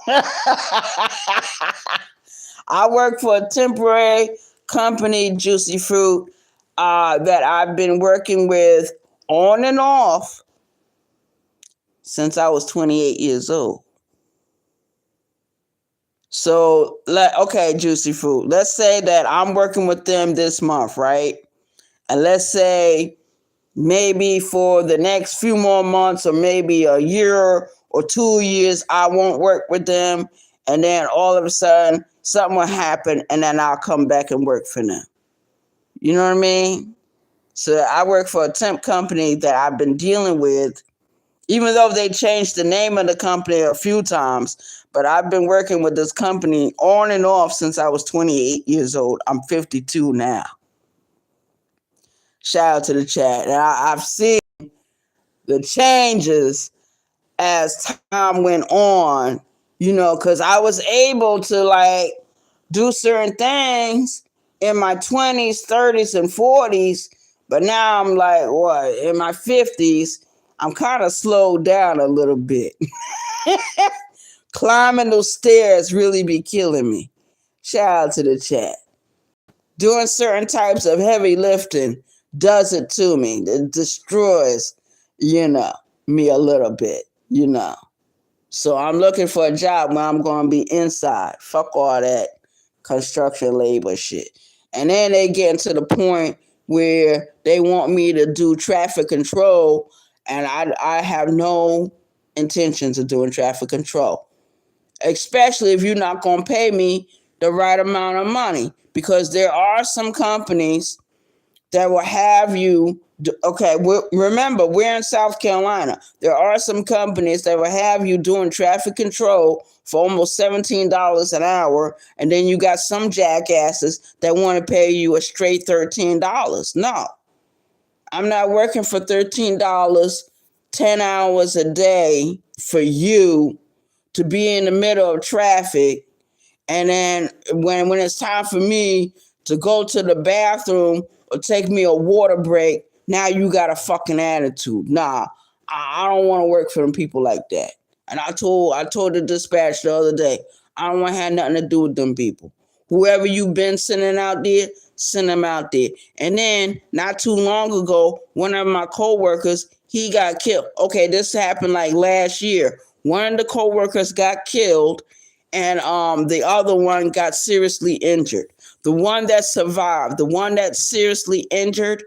I work for a temporary company, Juicy Fruit, that I've been working with on and off since I was 28 years old. So, okay, Juicy Fruit, let's say that I'm working with them this month, right? And let's say maybe for the next few more months or maybe a year or 2 years, I won't work with them. And then all of a sudden, something will happen and then I'll come back and work for them. You know what I mean? So I work for a temp company that I've been dealing with, even though they changed the name of the company a few times. But I've been working with this company on and off since I was 28 years old. I'm 52 now. Shout out to the chat. And I've seen the changes as time went on, because I was able to do certain things in my 20s, 30s, and 40s. But now I'm in my 50s, I'm kind of slowed down a little bit. Climbing those stairs really be killing me. Shout out to the chat. Doing certain types of heavy lifting does it to me. It destroys, me a little bit, So I'm looking for a job where I'm going to be inside. Fuck all that construction labor shit. And then they get to the point where they want me to do traffic control, and I have no intentions of doing traffic control, especially if you're not going to pay me the right amount of money, because there are some companies that will have you. Okay, remember, we're in South Carolina. There are some companies that will have you doing traffic control for almost $17 an hour, and then you got some jackasses that want to pay you a straight $13. No, I'm not working for $13, 10 hours a day for you to be in the middle of traffic. And then when it's time for me to go to the bathroom or take me a water break, now you got a fucking attitude. Nah, I don't want to work for them people like that. And I told the dispatch the other day, I don't want to have nothing to do with them people. Whoever you've been sending out there, send them out there. And then not too long ago, one of my coworkers, he got killed. Okay, this happened like last year. One of the coworkers got killed, and the other one got seriously injured. The one that survived, the one that's seriously injured,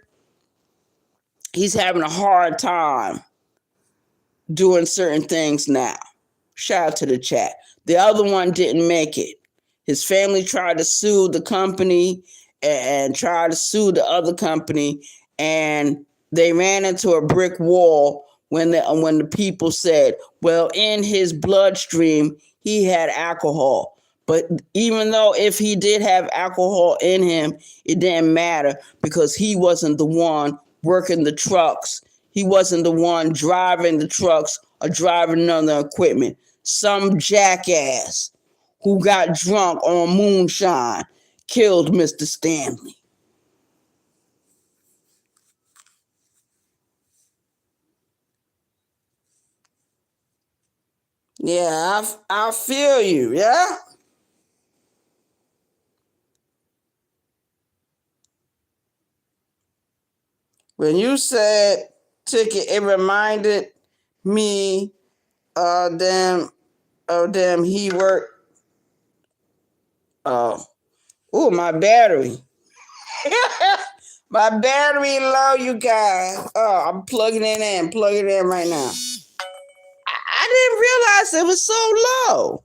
he's having a hard time doing certain things now. Shout out to the chat. The other one didn't make it. His family tried to sue the company and tried to sue the other company, and they ran into a brick wall when the people said, well, in his bloodstream, he had alcohol. But even though if he did have alcohol in him, it didn't matter because he wasn't the one working the trucks. He wasn't the one driving the trucks or driving other equipment. Some jackass who got drunk on moonshine killed Mr. Stanley. Yeah, I feel you, yeah? When you said ticket, it reminded me them he worked. My battery. My battery low, you guys. I'm plugging it in right now. I didn't realize it was so low.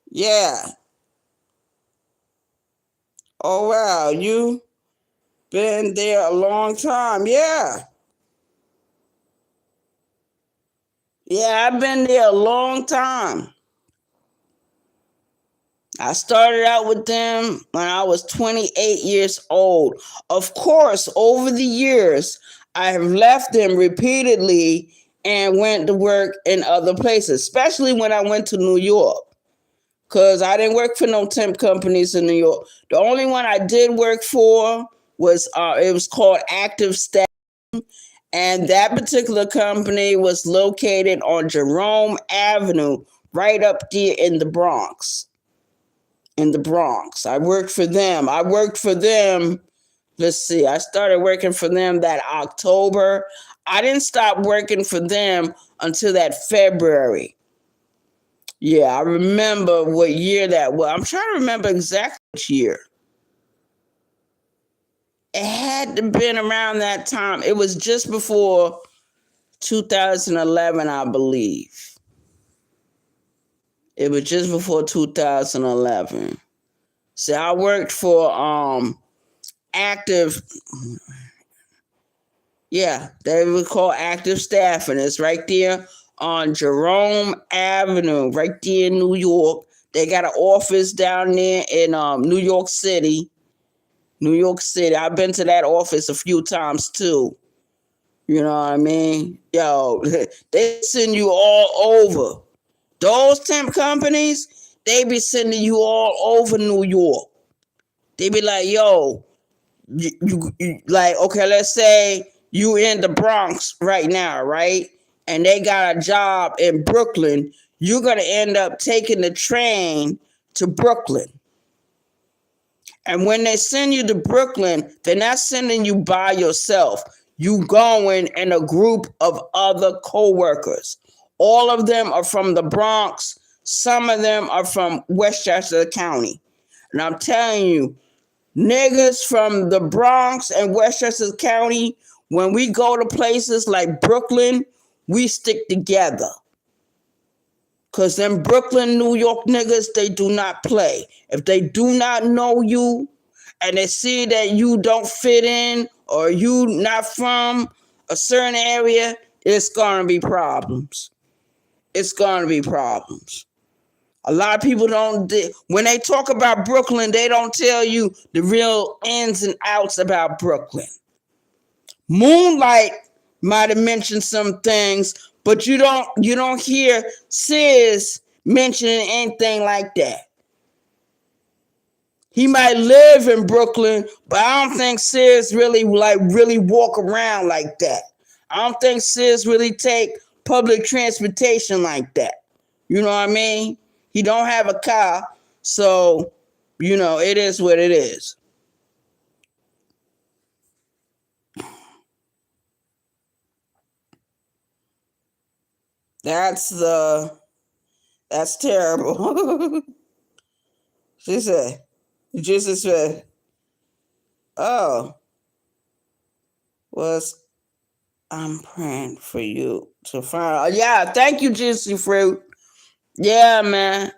Yeah. Oh wow, you been there a long time. Yeah. Yeah, I've been there a long time. I started out with them when I was 28 years old. Of course, over the years, I have left them repeatedly and went to work in other places, especially when I went to New York. Because I didn't work for no temp companies in New York. The only one I did work for was, it was called Active Staff. And that particular company was located on Jerome Avenue, right up there in the Bronx. I worked for them. Let's see, I started working for them that October. I didn't stop working for them until that February. Yeah, I remember what year that was. I'm trying to remember exactly which year. It had to have been around that time. It was just before 2011, I believe. It was just before 2011. See, I worked for Active. Yeah, they would call Active Staffing. It's right there on Jerome Avenue, right there in New York. They got an office down there in New York City. I've been to that office a few times too. You know what I mean? Yo, they send you all over. Those temp companies, they be sending you all over New York. They be like, yo, you like, okay, let's say you in the Bronx right now, right? And they got a job in Brooklyn. You're going to end up taking the train to Brooklyn. And when they send you to Brooklyn, they're not sending you by yourself. You going in a group of other co-workers. All of them are from the Bronx. Some of them are from Westchester County. And I'm telling you, niggas from the Bronx and Westchester County, when we go to places like Brooklyn, we stick together. Because them Brooklyn, New York niggas, they do not play. If they do not know you and they see that you don't fit in or you not from a certain area, it's gonna be problems. It's gonna be problems. A lot of people don't, when they talk about Brooklyn, they don't tell you the real ins and outs about Brooklyn. Moonlight might have mentioned some things, but you don't hear Sis mentioning anything like that. He might live in Brooklyn, but I don't think Sis really walk around like that. I don't think Sis really take public transportation like that. You know what I mean? He don't have a car, so it is what it is. That's terrible. She said, Jesus said, oh, I'm praying for you to find. Yeah, thank you, Juicy Fruit. Yeah, man.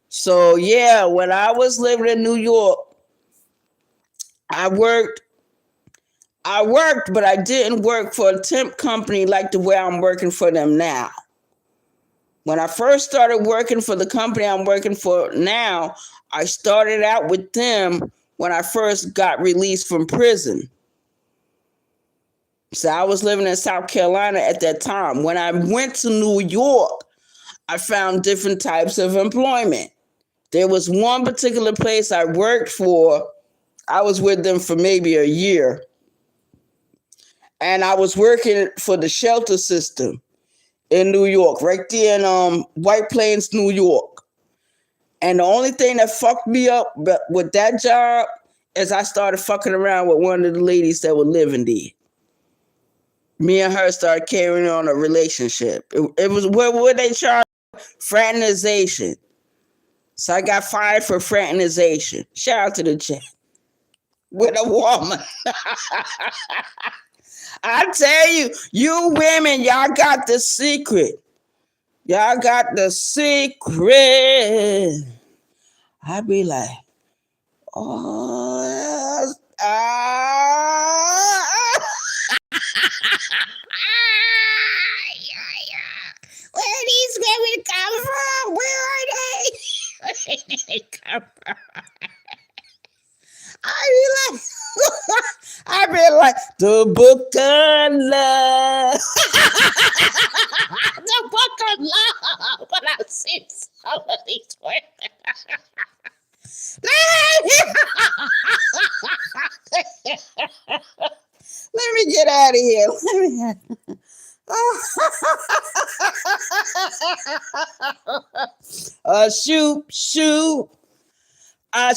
So yeah, when I was living in New York, I worked, but I didn't work for a temp company like the way I'm working for them now. When I first started working for the company I'm working for now, I started out with them when I first got released from prison. So I was living in South Carolina at that time. When I went to New York, I found different types of employment. There was one particular place I worked for. I was with them for maybe a year. And I was working for the shelter system in New York, right there in White Plains, New York. And the only thing that fucked me up with that job is I started fucking around with one of the ladies that were living there. Me and her started carrying on a relationship. It was what they charge fraternization. So I got fired for fraternization. Shout out to the chat. With a woman. I tell you, you women, y'all got the secret. Y'all got the secret. I be like, oh, where are these women come from? Where are they? Where did they come from? I be like, the book of love. The book of love. But I see some of these women. Let me get out of here. Shoot. Shoot. Hey,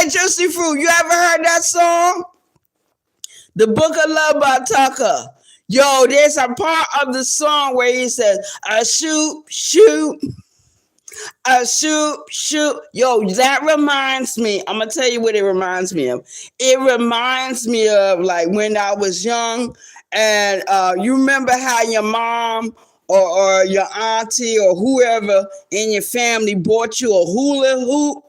Juicy Fruit, you ever heard that song? The Book of Love by Tucker. Yo, there's a part of the song where he says, shoot. Yo, that reminds me. I'm going to tell you what it reminds me of. It reminds me of like when I was young and you remember how your mom or your auntie or whoever in your family bought you a hula hoop,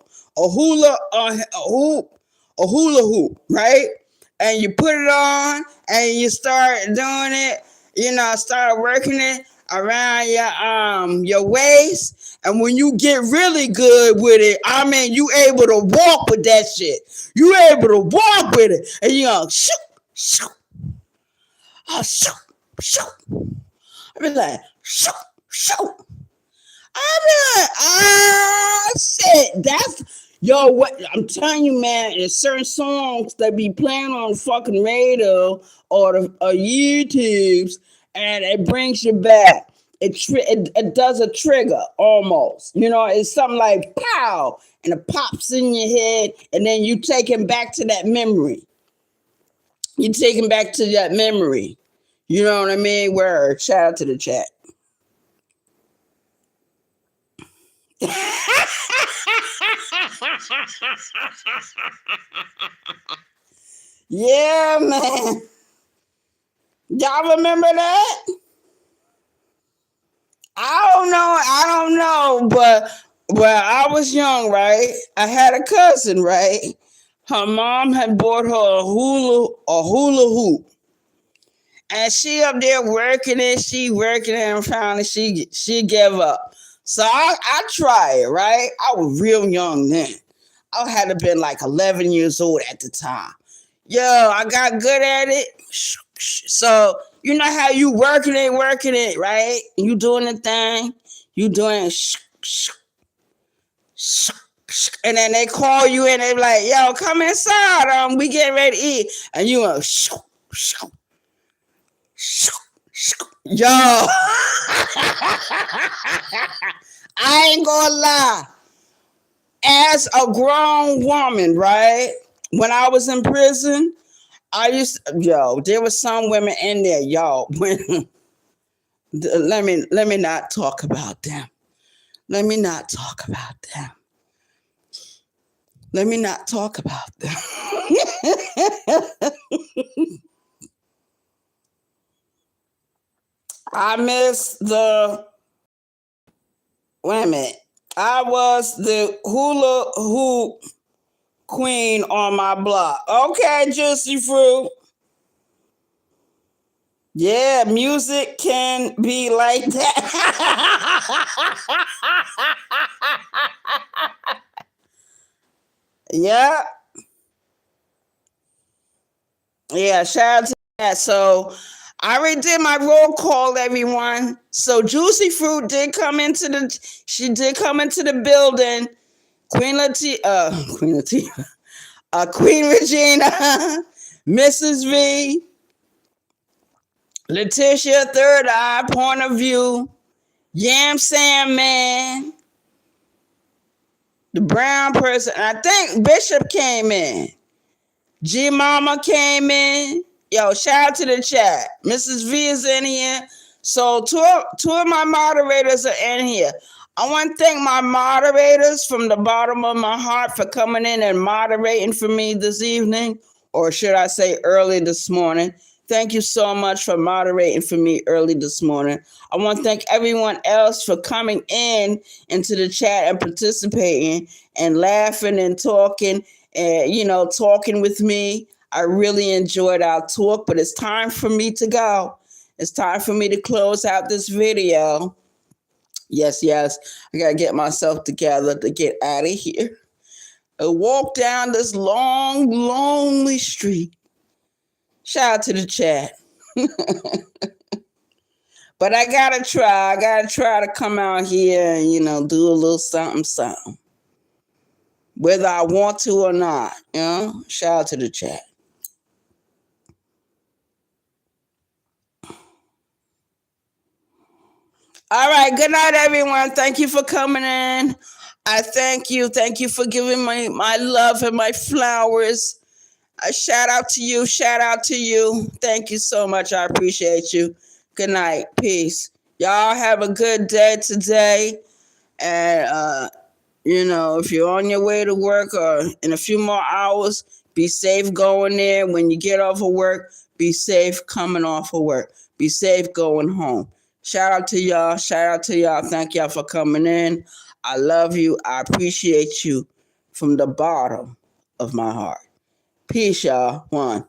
right? And you put it on and you start doing it, start working it around your waist. And when you get really good with it, I mean, you able to walk with that shit. You able to walk with it. And you go, shoot. Oh, shoot. I be like, shoot. I be like, shit. That's, yo, what I'm telling you, man, there's certain songs that be playing on fucking radio or YouTubes, and it brings you back. It does a trigger almost. It's something like pow, and it pops in your head, and then you take him back to that memory. You take him back to that memory. You know what I mean? Word. Shout out to the chat. Yeah, man. Y'all remember that? I don't know, but when I was young, right? I had a cousin, right? Her mom had bought her a hula hoop. And she up there working it, she working it, and finally she gave up. So I tried it, right? I was real young then. I had to been like 11 years old at the time. Yo, I got good at it. So you know how you working it, right? You doing the thing, you doing and then they call you and they be like, yo, come inside. We getting ready to eat. And you yo, I ain't gonna lie. As a grown woman, right? When I was in prison, there was some women in there, y'all. When let me not talk about them. Let me not talk about them. Let me not talk about them. I miss the wait a minute. I was the hula hoop queen on my block. Okay, Juicy Fruit. Yeah, music can be like that. Yeah. Yeah, shout out to that. So I already did my roll call, everyone. So Juicy Fruit did come into the building. Queen Latifah, Queen Regina, Mrs. V, Letitia, Third Eye, Point of View, Yam Sam Man, the brown person. I think Bishop came in. G Mama came in. Yo, shout out to the chat. Mrs. V is in here. So two of my moderators are in here. I want to thank my moderators from the bottom of my heart for coming in and moderating for me this evening, or should I say early this morning. Thank you so much for moderating for me early this morning. I want to thank everyone else for coming in into the chat and participating and laughing and talking and, talking with me. I really enjoyed our talk, but it's time for me to go. It's time for me to close out this video. Yes, I got to get myself together to get out of here. I walk down this long, lonely street. Shout out to the chat. But I got to try. I got to try to come out here and, do a little something. Whether I want to or not, shout out to the chat. All right. Good night, everyone. Thank you for coming in. I thank you. Thank you for giving me my love and my flowers. A shout out to you. Shout out to you. Thank you so much. I appreciate you. Good night. Peace. Y'all have a good day today. And, if you're on your way to work or in a few more hours, be safe going there. When you get off of work, be safe coming off of work. Be safe going home. Shout out to y'all. Shout out to y'all. Thank y'all for coming in. I love you. I appreciate you from the bottom of my heart. Peace, y'all. One.